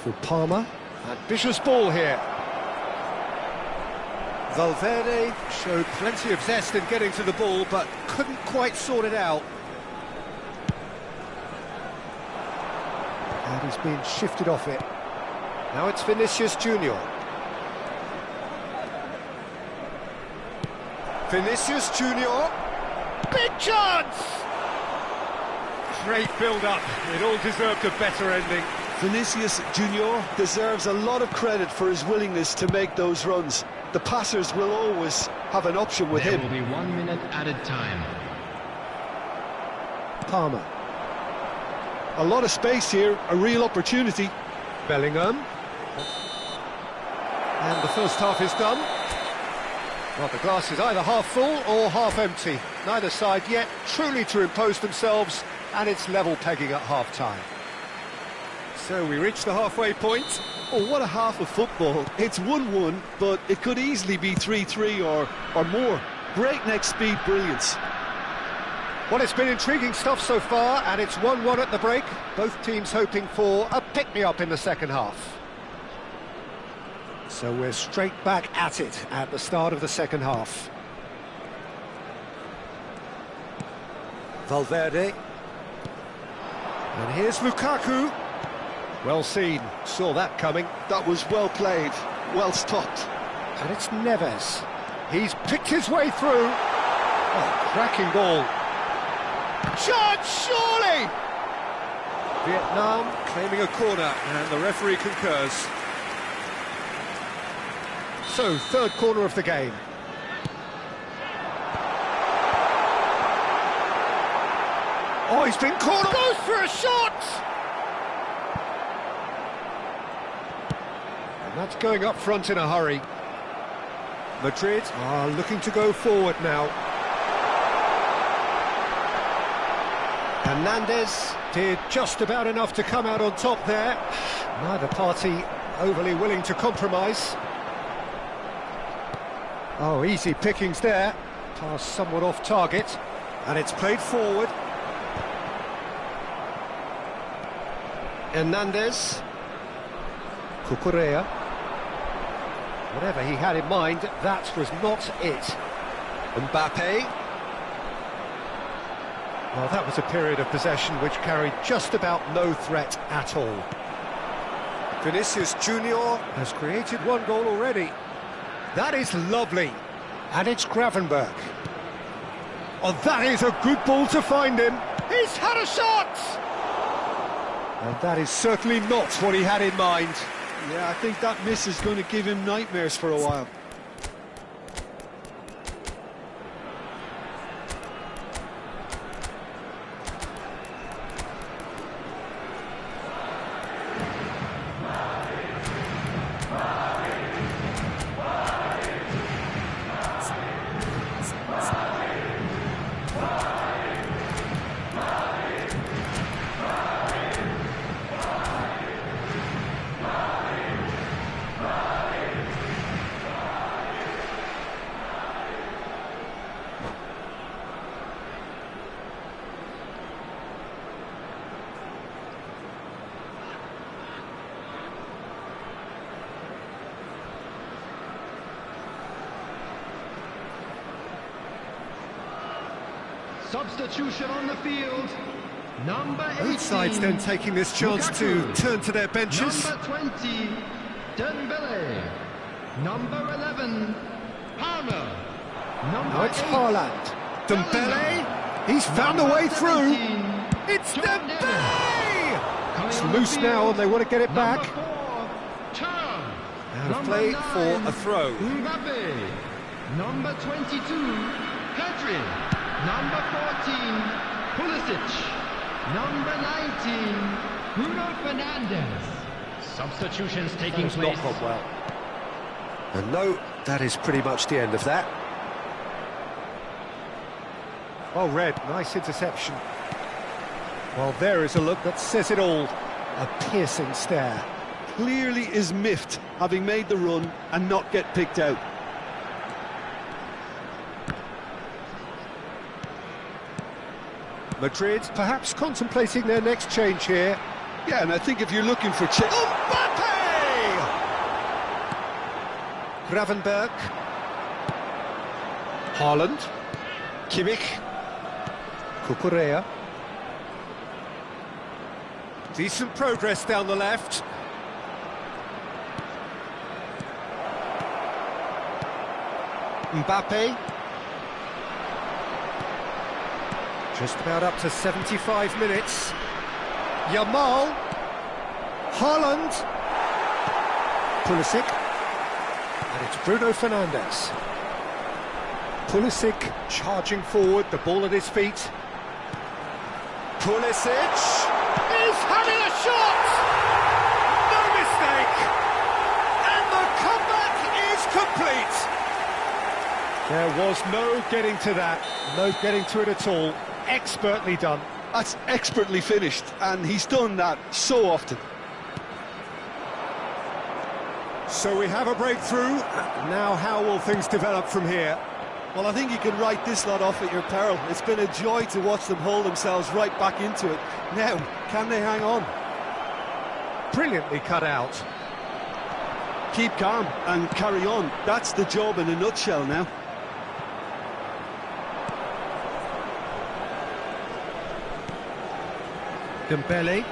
For Palmer. And vicious ball here. Valverde showed plenty of zest in getting to the ball, but couldn't quite sort it out. And he's been shifted off it. Now it's Vinicius Junior. Vinicius Junior. Big chance! Great build-up. It all deserved a better ending. Vinicius Junior deserves a lot of credit for his willingness to make those runs. The passers will always have an option with him. There will be 1 minute added time. Palmer. A lot of space here, a real opportunity. Bellingham. And the first half is done. Well, the glass is either half full or half empty. Neither side yet truly to impose themselves, and it's level pegging at half-time. So we reach the halfway point. Oh, what a half of football. It's 1-1, but it could easily be 3-3 or more. Breakneck speed brilliance. Well, it's been intriguing stuff so far, and it's 1-1 at the break. Both teams hoping for a pick-me-up in the second half. So we're straight back at it at the start of the second half. Valverde. And here's Lukaku. Well seen, saw that coming. That was well played, well stopped. And it's Neves. He's picked his way through. Oh, cracking ball. Chance, surely! Vietnam claiming a corner, and the referee concurs. So, third corner of the game. Oh, he's been caught. Goes for a shot! And that's going up front in a hurry. Madrid are looking to go forward now. Hernandez did just about enough to come out on top there. Neither party overly willing to compromise. Oh, easy pickings there. Pass somewhat off target. And it's played forward. Hernandez. Cucurella. Whatever he had in mind, that was not it. Mbappe. Well, that was a period of possession which carried just about no threat at all. Vinicius Junior has created one goal already. That is lovely. And it's Gravenberch. Oh, that is a good ball to find him. He's had a shot! And that is certainly not what he had in mind. Yeah, I think that miss is going to give him nightmares for a while. Substitution on the field. Number 18. Both sides then taking this chance Lukaku. to turn to their benches. Number 20, Dembele. Number 11, Palmer. Number Now it's 8, Haaland. Dembele. He's found a way through. It's Dembele! It's loose now and they want to get it back. Out of play for a throw. Mbappe. Number 22, Pedri. Number 14, Pulisic. Number 19, Bruno Fernandes. Substitutions taking That's place. not gone well. And no, that is pretty much the end of that. Well read, nice interception. Well, there is a look that says it all. A piercing stare. Clearly is miffed, having made the run and not get picked out. Madrid perhaps contemplating their next change here. Yeah, and I think if you're looking for Mbappe! Gravenberch. Haaland. Kimmich. Cucurella. Decent progress down the left. Mbappe. Just about up to 75 minutes. Yamal. Haaland. Pulisic. And it's Bruno Fernandes. Pulisic charging forward, the ball at his feet. Pulisic is having a shot! No mistake! And the comeback is complete! There was no getting to that, no getting to it at all. Expertly done. That's expertly finished, and he's done that so often. So we have a breakthrough. Now how will things develop from here? Well, I think you can write this lot off at your peril. It's been a joy to watch them hold themselves right back into it. Now, can they hang on? Brilliantly cut out. Keep calm and carry on. That's the job in a nutshell now. Dembele.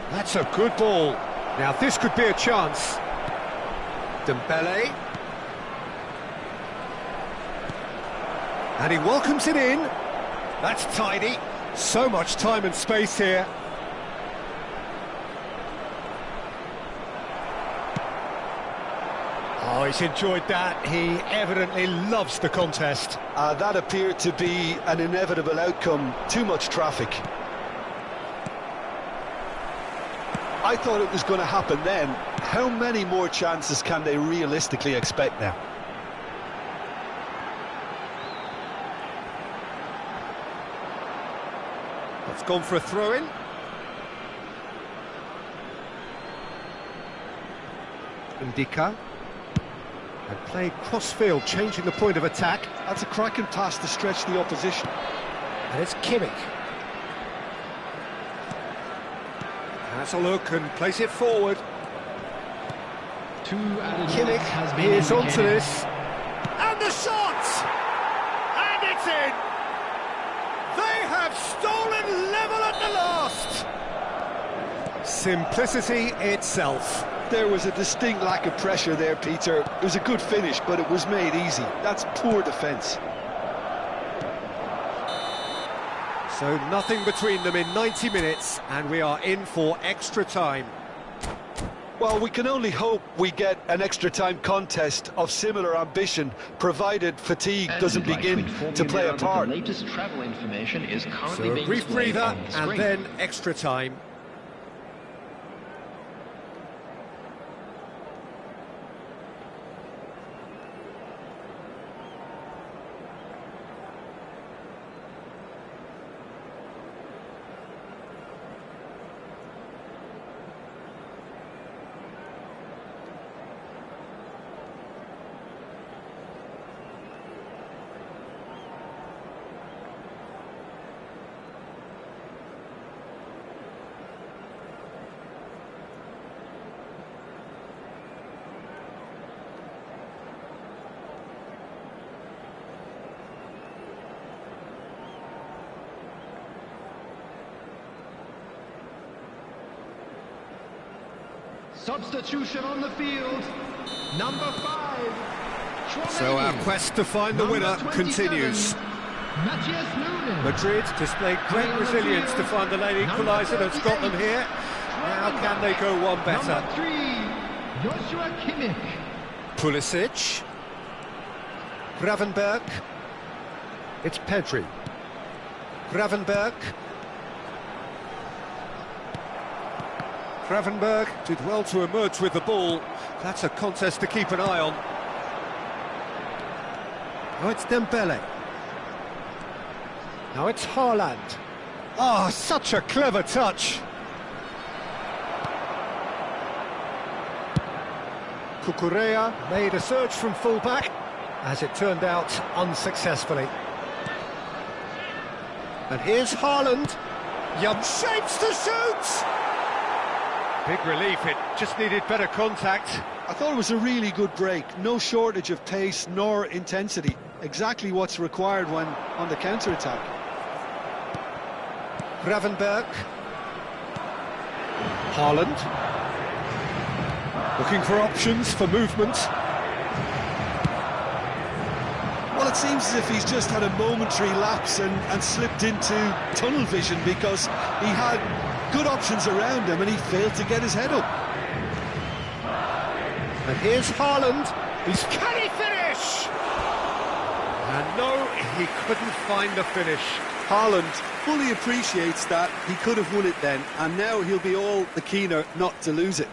That's a good ball. Now this could be a chance. Dembele. And he welcomes it in. That's tidy. So much time and space here. Oh, he's enjoyed that. He evidently loves the contest. That appeared to be an inevitable outcome. Too much traffic. I thought it was going to happen then. How many more chances can they realistically expect now? It's gone for a throw-in. Ndika. And played cross-field, changing the point of attack. That's a cracking pass to stretch the opposition. And it's Kimmich. Has a look and plays it forward. Two added Kimmich minutes has been is onto indicated. this. And the shot! And it's in! They have stolen level at the last! Simplicity itself. There was a distinct lack of pressure there, Peter. It was a good finish, but it was made easy. That's poor defence. So nothing between them in 90 minutes, and we are in for extra time. Well, we can only hope we get an extra-time contest of similar ambition, provided fatigue And doesn't we'd like begin inform to you play now a that part. The latest travel information is currently So a being brief displayed breather, on the and screen. then extra time. Substitution on the field. Number 5. So our Tchouaméni. quest to find the Number winner 27, continues. Matthias Nunes. Madrid displayed great On the resilience to field, find the late number equaliser that's got them 38, here. Now can they go one better? Number 3, Joshua Kimmich. Pulisic. Gravenberch. It's Pedri. Gravenberg. Gravenberg did well to emerge with the ball. That's a contest to keep an eye on. Now it's Dembele. Now it's Haaland. Oh, such a clever touch. Cucurella made a surge from full-back, as it turned out unsuccessfully. And here's Haaland. Yum shapes to shoot! Big relief, it just needed better contact. I thought it was a really good break. No shortage of pace nor intensity. Exactly what's required when on the counter-attack. Gravenberg. Haaland. Looking for options for movement. Well, it seems as if he's just had a momentary lapse and slipped into tunnel vision, because he had good options around him and he failed to get his head up. And here's Haaland. Can he finish? And no, he couldn't find the finish. Haaland fully appreciates that he could have won it then, and now he'll be all the keener not to lose it.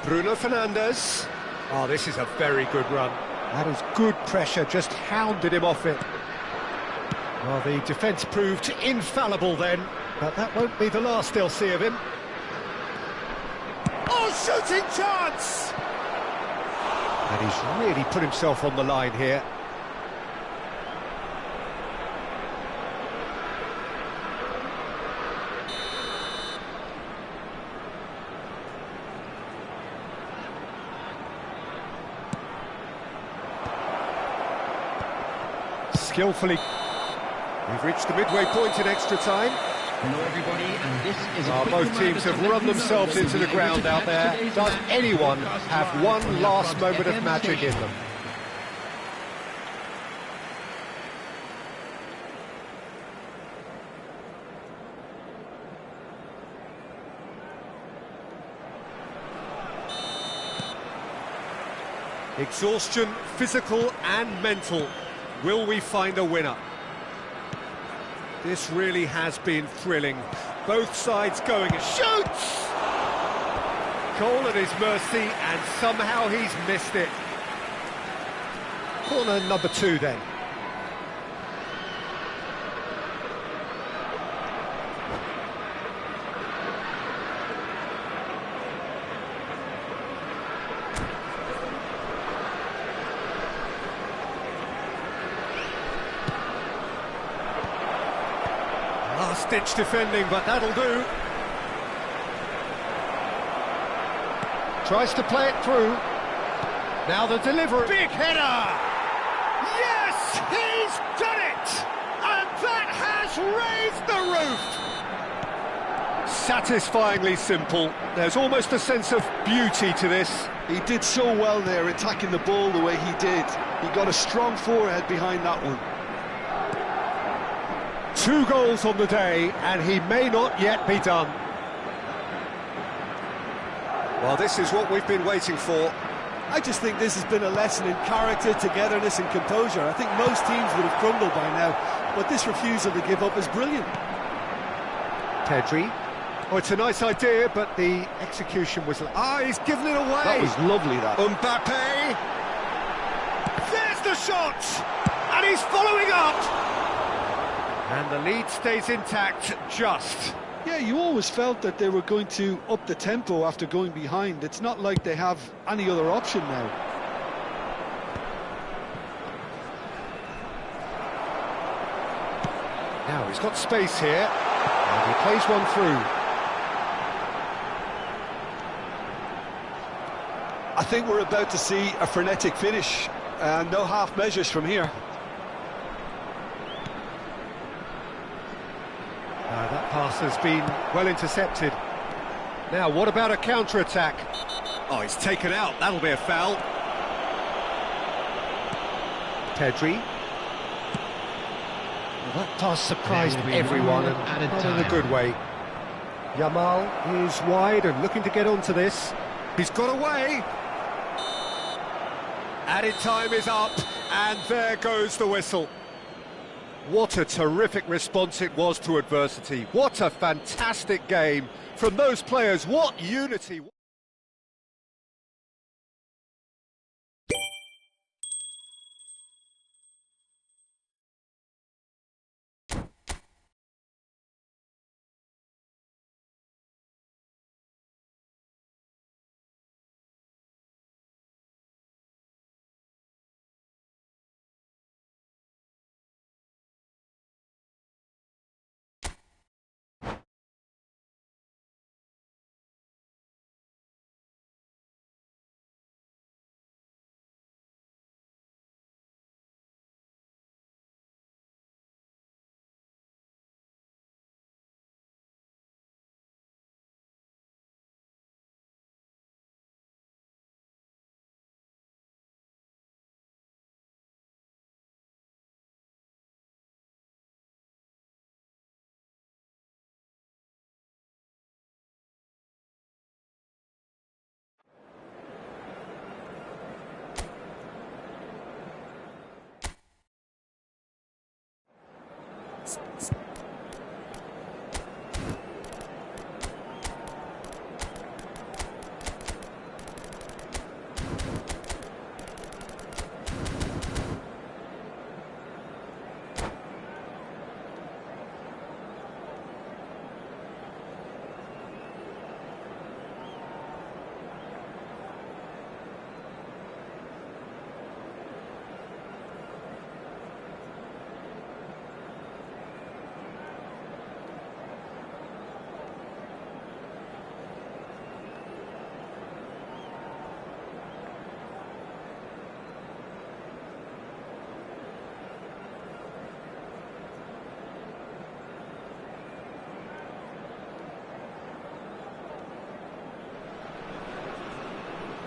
Bruno Fernandes. Oh, this is a very good run. That is good pressure, just hounded him off it. Well, the defence proved infallible then, but that won't be the last they'll see of him. Oh, shooting chance! And he's really put himself on the line here. Skillfully. We've reached the midway point in extra time. Hello everybody, and this is a quick Both reminder teams have to let run you know themselves that into we'll the be able ground to out catch there. today's Does live anyone broadcast have live one on our last club's moment of FM magic in station. them? Exhaustion, physical and mental. Will we find a winner? This really has been thrilling. Both sides going. Shoots! Goal at his mercy, and somehow he's missed it. Corner number 2 then. Last-ditch defending, but that'll do. Tries to play it through. Now the delivery. Big header! Yes, he's done it! And that has raised the roof! Satisfyingly simple. There's almost a sense of beauty to this. He did so well there, attacking the ball the way he did. He got a strong forehead behind that one. 2 goals on the day, and he may not yet be done. Well, this is what we've been waiting for. I just think this has been a lesson in character, togetherness and composure. I think most teams would have crumbled by now, but this refusal to give up is brilliant. Pedri. Oh, it's a nice idea, but the execution was... Ah, he's given it away! That was lovely, that. Mbappe! There's the shot! And he's following up! And the lead stays intact, just. Yeah, you always felt that they were going to up the tempo after going behind. It's not like they have any other option now. Now he's got space here, and he plays one through. I think we're about to see a frenetic finish, and no half measures from here. That pass has been well intercepted. Now, what about a counter-attack? Oh, he's taken out. That'll be a foul. Pedri. Well, that pass surprised everyone, and not in a good way. Yamal is wide and looking to get onto this. He's got away. Added time is up, and there goes the whistle. What a terrific response it was to adversity. What a fantastic game from those players. What unity.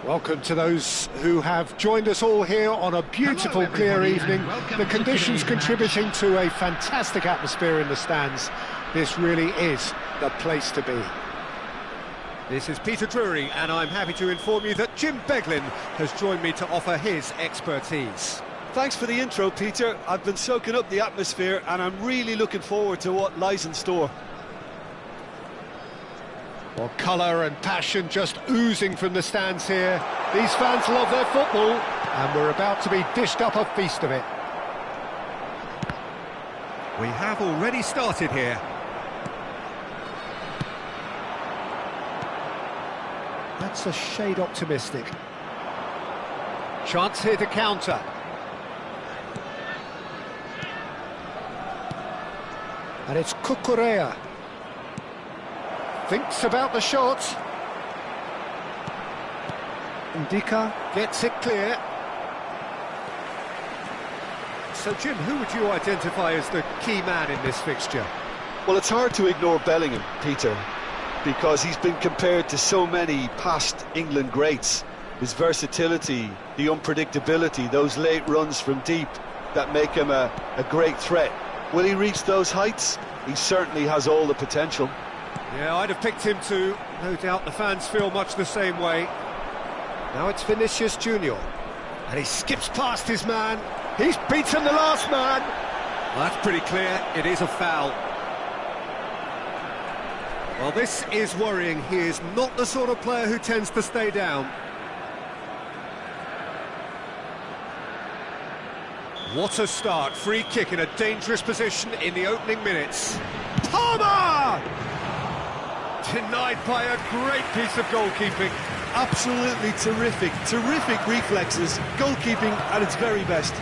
Welcome to those who have joined us all here on a beautiful, clear evening. The conditions contributing to a fantastic atmosphere in the stands. This really is the place to be. This is Peter Drury, and I'm happy to inform you that Jim Beglin has joined me to offer his expertise. Thanks for the intro, Peter. I've been soaking up the atmosphere, and I'm really looking forward to what lies in store. Well, colour and passion just oozing from the stands here. These fans love their football, and we're about to be dished up a feast of it. We have already started here. That's a shade optimistic. Chance here to counter. And it's Cucurella. Thinks about the shot. Ndika gets it clear. So, Jim, who would you identify as the key man in this fixture? Well, it's hard to ignore Bellingham, Peter, because he's been compared to so many past England greats. His versatility, the unpredictability, those late runs from deep that make him a great threat. Will he reach those heights? He certainly has all the potential. Yeah, I'd have picked him too. No doubt the fans feel much the same way. Now it's Vinicius Junior. And he skips past his man. He's beaten the last man. Well, that's pretty clear. It is a foul. Well, this is worrying. He is not the sort of player who tends to stay down. What a start. Free kick in a dangerous position in the opening minutes. Palmer! Denied by a great piece of goalkeeping. Absolutely terrific reflexes, goalkeeping at its very best.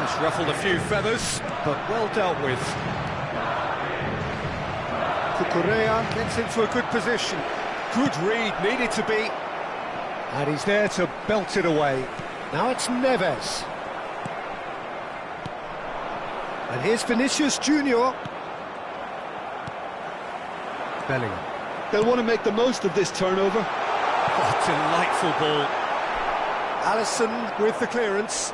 It's ruffled a few feathers, but well dealt with. Cucurella gets into a good position. Good read, needed to be. And he's there to belt it away. Now it's Neves. And here's Vinicius Junior. Bellingham. They'll want to make the most of this turnover. Oh, delightful ball. Alisson with the clearance.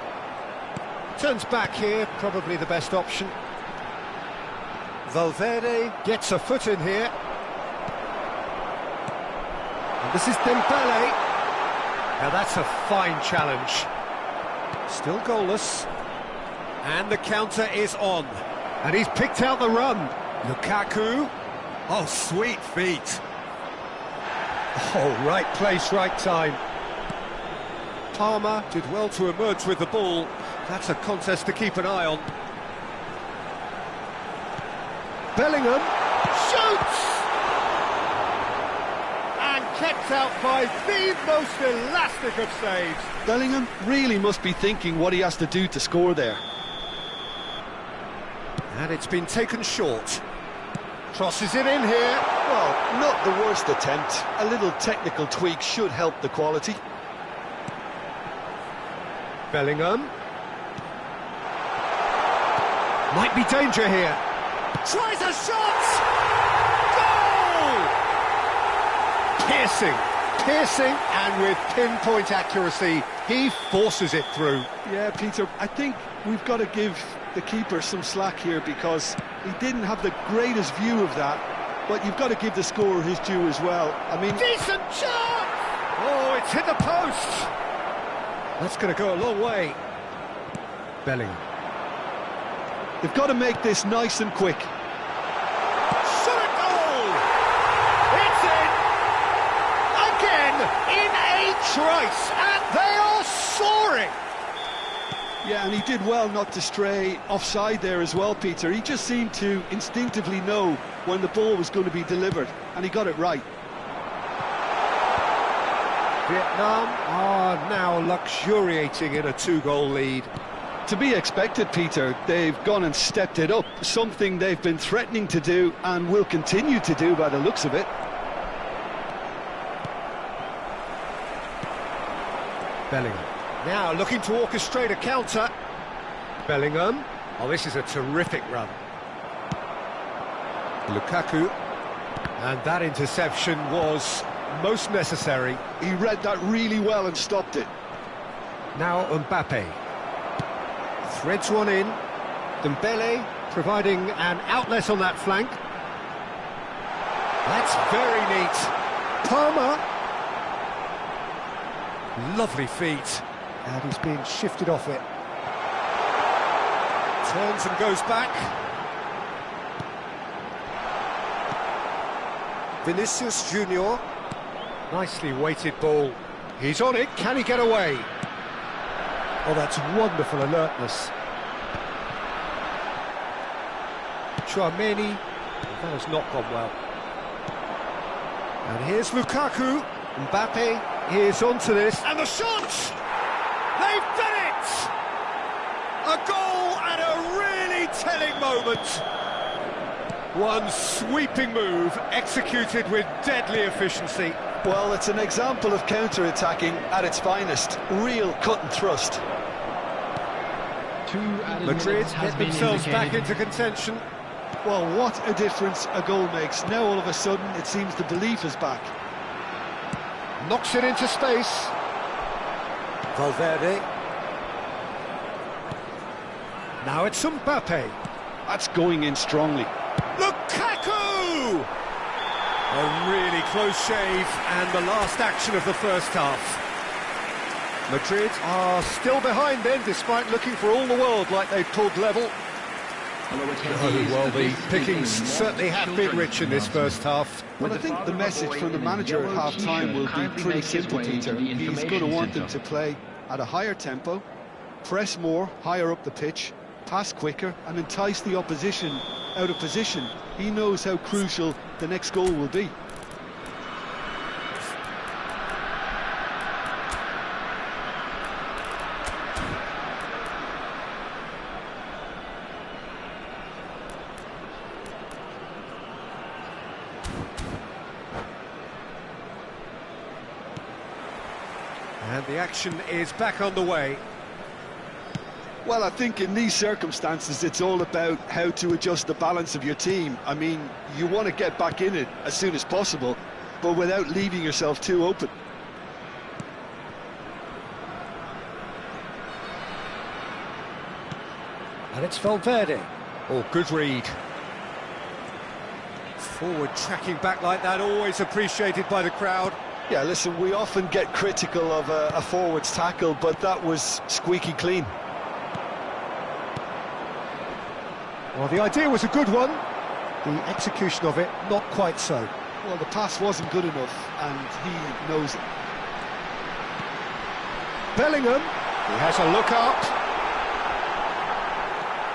Turns back here, probably the best option. Valverde gets a foot in here. And this is Dembele. Now that's a fine challenge. Still goalless. And the counter is on. And he's picked out the run. Lukaku. Oh, sweet feet. Oh, right place, right time. Palmer did well to emerge with the ball. That's a contest to keep an eye on. Bellingham shoots! And kept out by the most elastic of saves. Bellingham really must be thinking what he has to do to score there. And it's been taken short. Crosses it in here. Well, not the worst attempt. A little technical tweak should help the quality. Bellingham. Might be danger here. Tries a shot! Goal! Piercing, and with pinpoint accuracy, he forces it through. Yeah, Peter, I think we've got to give the keeper some slack here because he didn't have the greatest view of that, but you've got to give the scorer his due as well. I mean... Decent chance! Oh, it's hit the post! That's going to go a long way. Bellingham. They've got to make this nice and quick. Shot a goal! It's in! Again, in a trice, and they are soaring! Yeah, and he did well not to stray offside there as well, Peter. He just seemed to instinctively know when the ball was going to be delivered, and he got it right. Vietnam are now luxuriating in a 2-goal lead. To be expected, Peter. They've gone and stepped it up, something they've been threatening to do and will continue to do by the looks of it. Bellingham. Now looking to orchestrate a counter. Bellingham. Oh, this is a terrific run. Lukaku. And that interception was most necessary. He read that really well and stopped it. Now Mbappe. Threads one in. Dembele providing an outlet on that flank. That's very neat. Palmer. Lovely feet. And he's being shifted off it. Turns and goes back. Vinicius Junior. Nicely weighted ball. He's on it. Can he get away? Oh, that's wonderful alertness. Tchouaméni. That has not gone well. And here's Lukaku. Mbappe is onto this. And the shot! They've done it! A goal at a really telling moment. One sweeping move executed with deadly efficiency. Well, it's an example of counter-attacking at its finest. Real cut and thrust. Madrid get themselves back into contention. Well, what a difference a goal makes. Now all of a sudden it seems the belief is back. Knocks it into space. Valverde. Now it's Mbappe. That's going in strongly. Lukaku! A really close shave, and the last action of the first half. Madrid are still behind then, despite looking for all the world like they've pulled level. Oh, well, the pickings certainly have been rich in this first half. Well, I think the message from the manager at half-time will be pretty simple, Peter. He's going to want them to play at a higher tempo, press more, higher up the pitch, pass quicker, and entice the opposition out of position. He knows how crucial the next goal will be. And the action is back on the way. Well, I think in these circumstances, it's all about how to adjust the balance of your team. I mean, you want to get back in it as soon as possible, but without leaving yourself too open. And it's Valverde. Oh, good read. Forward tracking back like that, always appreciated by the crowd. Yeah, listen, we often get critical of a forward's tackle, but that was squeaky clean. Well, the idea was a good one. The execution of it, not quite so. Well, the pass wasn't good enough, and he knows it. Bellingham, he has a look up.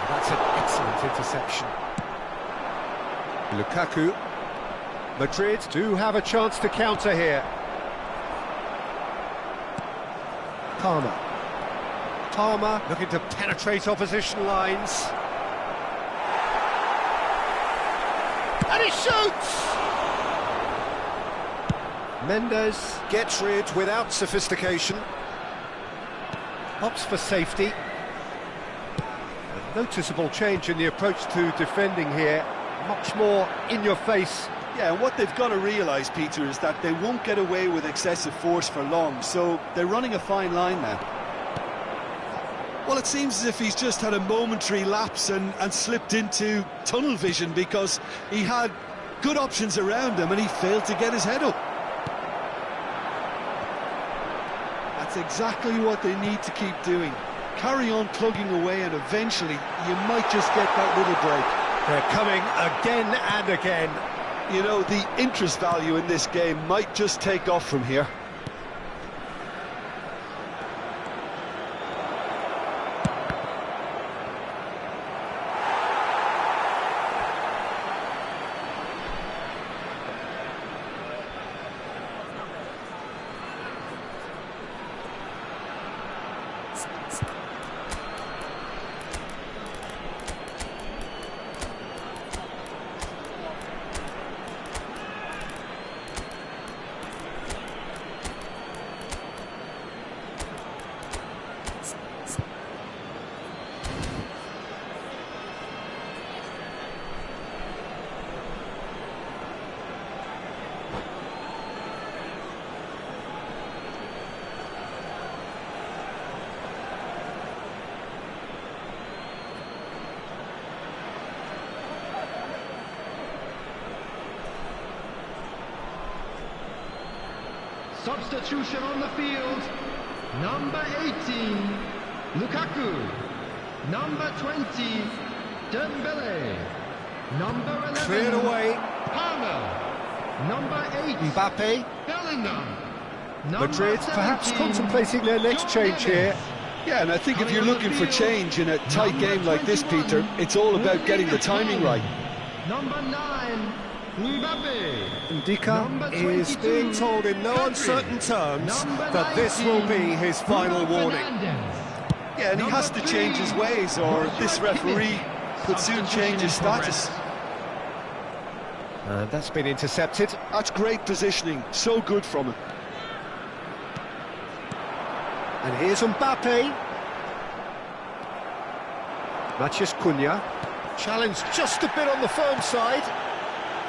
That's an excellent interception. Lukaku. Madrid do have a chance to counter here. Palmer looking to penetrate opposition lines. And he shoots! Mendes gets rid without sophistication. Opts for safety. A noticeable change in the approach to defending here. Much more in your face. Yeah, and what they've got to realise, Peter, is that they won't get away with excessive force for long, so they're running a fine line now. Well, it seems as if he's just had a momentary lapse and slipped into tunnel vision, because he had good options around him and he failed to get his head up. That's exactly what they need to keep doing. Carry on plugging away, and eventually you might just get that little break. They're coming again and again. You know, the interest value in this game might just take off from here. Substitution on the field. Number 18, Lukaku. Number 20, Dembele. Number 11, Cleared away. Palmer. Number 8, Mbappe. Bellingham. Madrid perhaps contemplating their next change here. Yeah, and I think if you're looking for change in a tight game like this, Peter, it's all about getting the timing right. Number 9, Mbappe. Ndika is being told in no uncertain terms that this will be his final warning. Yeah, and he has to change his ways, or this referee could soon change his status. That's been intercepted. That's great positioning, so good from him. And here's Mbappe. Matheus Cunha. Challenged just a bit on the firm side.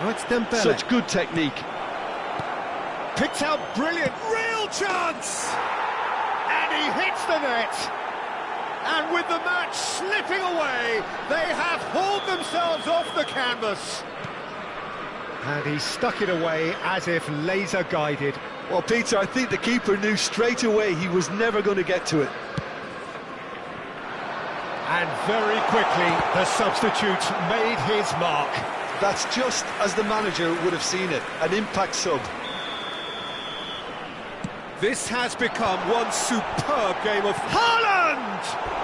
Oh, it's Dembele. Such good technique. Picked out brilliant, real chance! And he hits the net. And with the match slipping away, they have hauled themselves off the canvas. And he stuck it away as if laser-guided. Well, Peter, I think the keeper knew straight away he was never going to get to it. And very quickly, the substitute made his mark. That's just as the manager would have seen it, an impact sub. This has become one superb game of Haaland!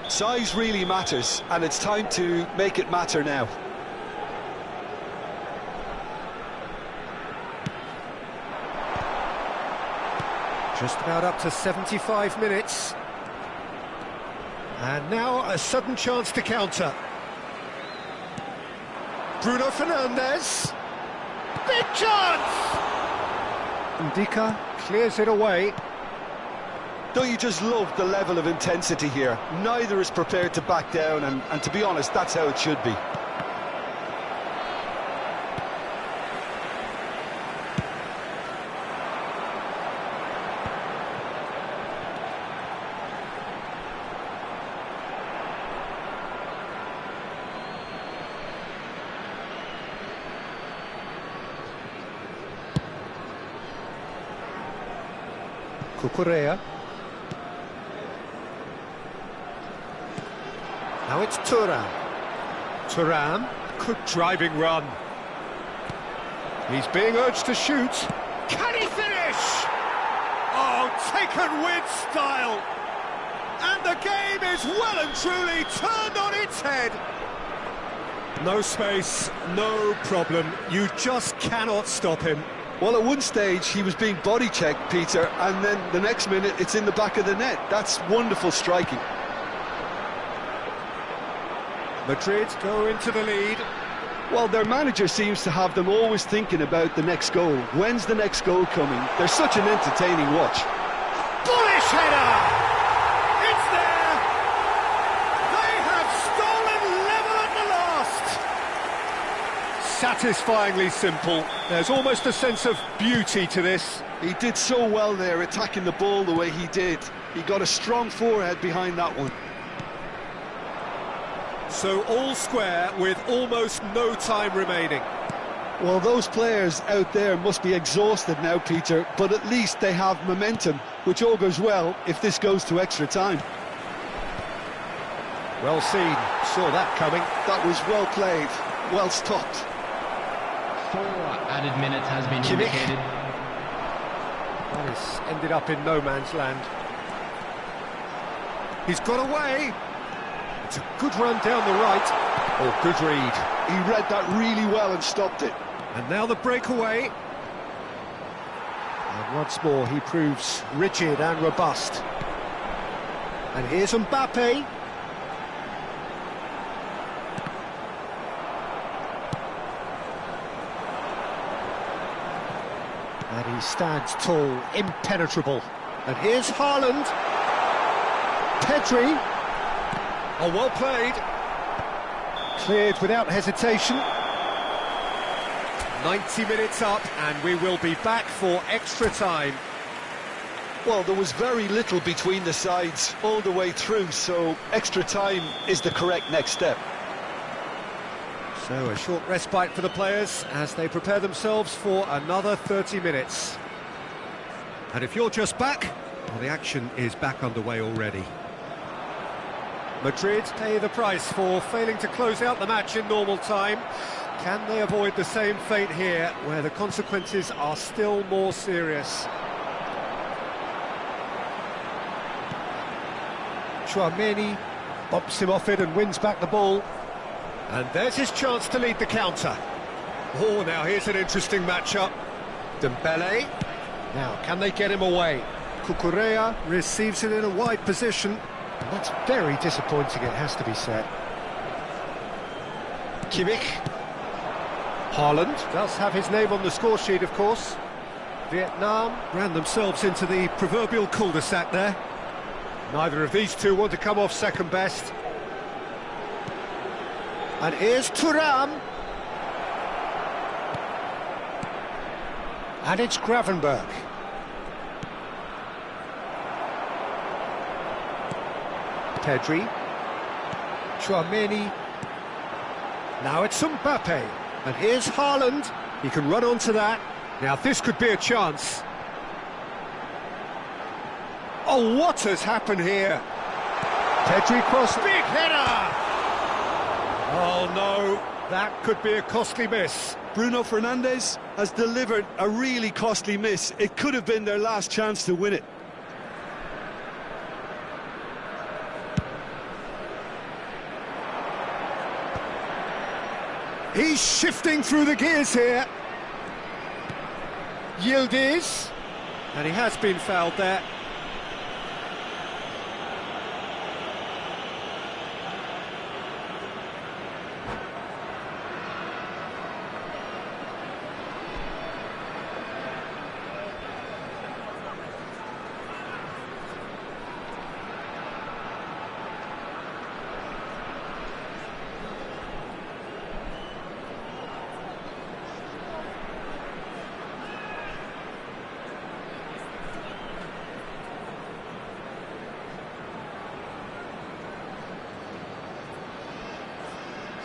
Size really matters, and it's time to make it matter now. Just about up to 75 minutes. And now a sudden chance to counter. Bruno Fernandes. Big chance! Ndika clears it away. Don't you just love the level of intensity here? Neither is prepared to back down, and to be honest, that's how it should be. Cucurella. Now it's Thuram. Thuram, good driving run. He's being urged to shoot. Can he finish? Oh, taken with style. And the game is well and truly turned on its head. No space, no problem. You just cannot stop him. Well, at one stage, he was being body-checked, Peter, and then the next minute, it's in the back of the net. That's wonderful striking. Madrid go into the lead. Well, their manager seems to have them always thinking about the next goal. When's the next goal coming? They're such an entertaining watch. Bullish header! It's there! They have stolen level at the last! Satisfyingly simple. There's almost a sense of beauty to this. He did so well there, attacking the ball the way he did. He got a strong forehead behind that one. So all square with almost no time remaining. Well, those players out there must be exhausted now, Peter, but at least they have momentum, which all goes well if this goes to extra time. Well seen, saw that coming. That was well played, well stopped. 4 added minutes has been Kimmich. indicated. That has ended up in no man's land. He's got away. It's a good run down the right. Oh, good read. He read that really well and stopped it. And now the breakaway. And once more he proves rigid and robust. And here's Mbappe. And he stands tall, impenetrable. And here's Haaland. Pedri. Oh, well played. Cleared without hesitation. 90 minutes up, and we will be back for extra time. Well, there was very little between the sides all the way through, so extra time is the correct next step. So a short respite for the players as they prepare themselves for another 30 minutes. And if you're just back, well, the action is back underway already. Madrid pay the price for failing to close out the match in normal time. Can they avoid the same fate here, where the consequences are still more serious? Tchouaméni bumps him off it and wins back the ball. And there's his chance to lead the counter. Oh, now here's an interesting matchup. Dembele. Now, can they get him away? Cucurella receives it in a wide position. And that's very disappointing, it has to be said. Kimmich. Haaland does have his name on the score sheet, of course. Vietnam ran themselves into the proverbial cul-de-sac there. Neither of these two want to come off second best. And here's Thuram. And it's Gravenberch. Pedri. Tchouaméni. Now it's Mbappe. And here's Haaland. He can run onto that. Now this could be a chance. Oh, what has happened here? Pedri cross, big header! Oh no, that could be a costly miss. Bruno Fernandes has delivered a really costly miss. It could have been their last chance to win it. He's shifting through the gears here. Yildiz. And he has been fouled there.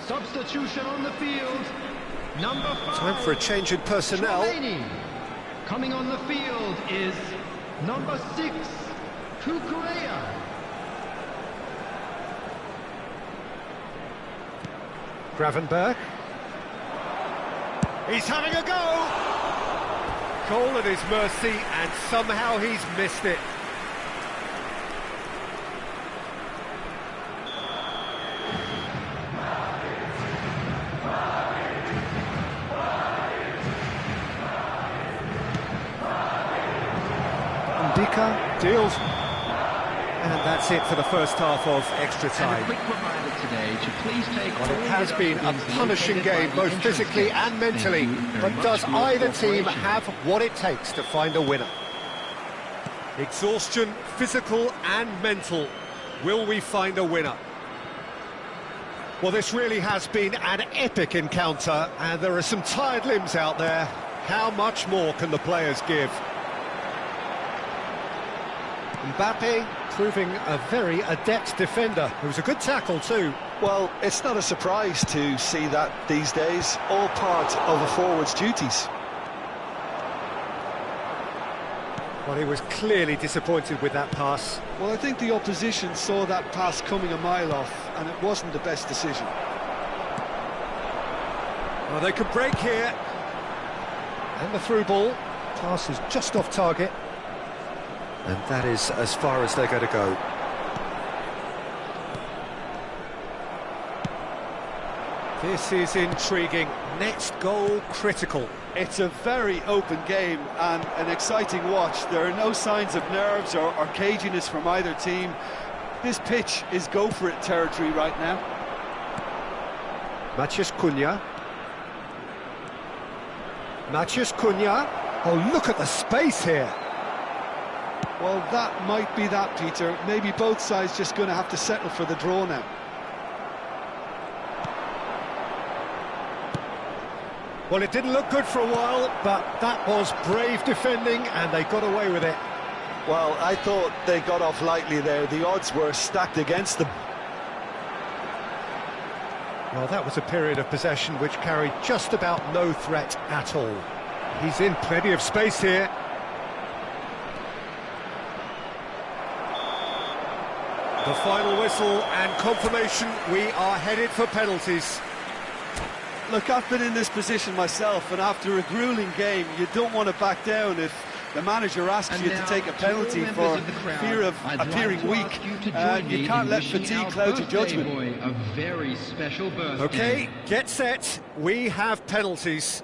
Substitution on the field. Number 5. Time for a change in personnel. Tchouaméni. Coming on the field is number 6, Cucurella. Gravenberch. He's having a go! Goal at his mercy, and somehow he's missed it. Ndika deals. And that's it for the first half of extra And time. a quick reminder today to please take Well, it all has the been a dustbins punishing located by game, the both entrance physically gate. and mentally. Thank you very But much does for your either team cooperation. have what it takes to find a winner? Exhaustion, physical and mental. Will we find a winner? Well, this really has been an epic encounter, and there are some tired limbs out there. How much more can the players give? Mbappe proving a very adept defender. It was a good tackle too. Well, it's not a surprise to see that these days, all part of a forward's duties. Well, he was clearly disappointed with that pass. Well, I think the opposition saw that pass coming a mile off, and it wasn't the best decision. Well, they could break here. And the through ball. Pass is just off target. And that is as far as they're going to go. This is intriguing. Next goal critical. It's a very open game and an exciting watch. There are no signs of nerves or caginess from either team. This pitch is go-for-it territory right now. Matheus Cunha. Matheus Cunha. Oh, look at the space here. Well, that might be that, Peter. Maybe both sides just going to have to settle for the draw now. Well, it didn't look good for a while, but that was brave defending, and they got away with it. Well, I thought they got off lightly there. The odds were stacked against them. Well, that was a period of possession which carried just about no threat at all. He's in plenty of space here. The final whistle and confirmation, we are headed for penalties. Look, I've been in this position myself, and after a grueling game, you don't want to back down if the manager asks you to take a penalty for fear of appearing weak. You can't let fatigue cloud your judgment. A very special birthday. Okay, get set. We have penalties.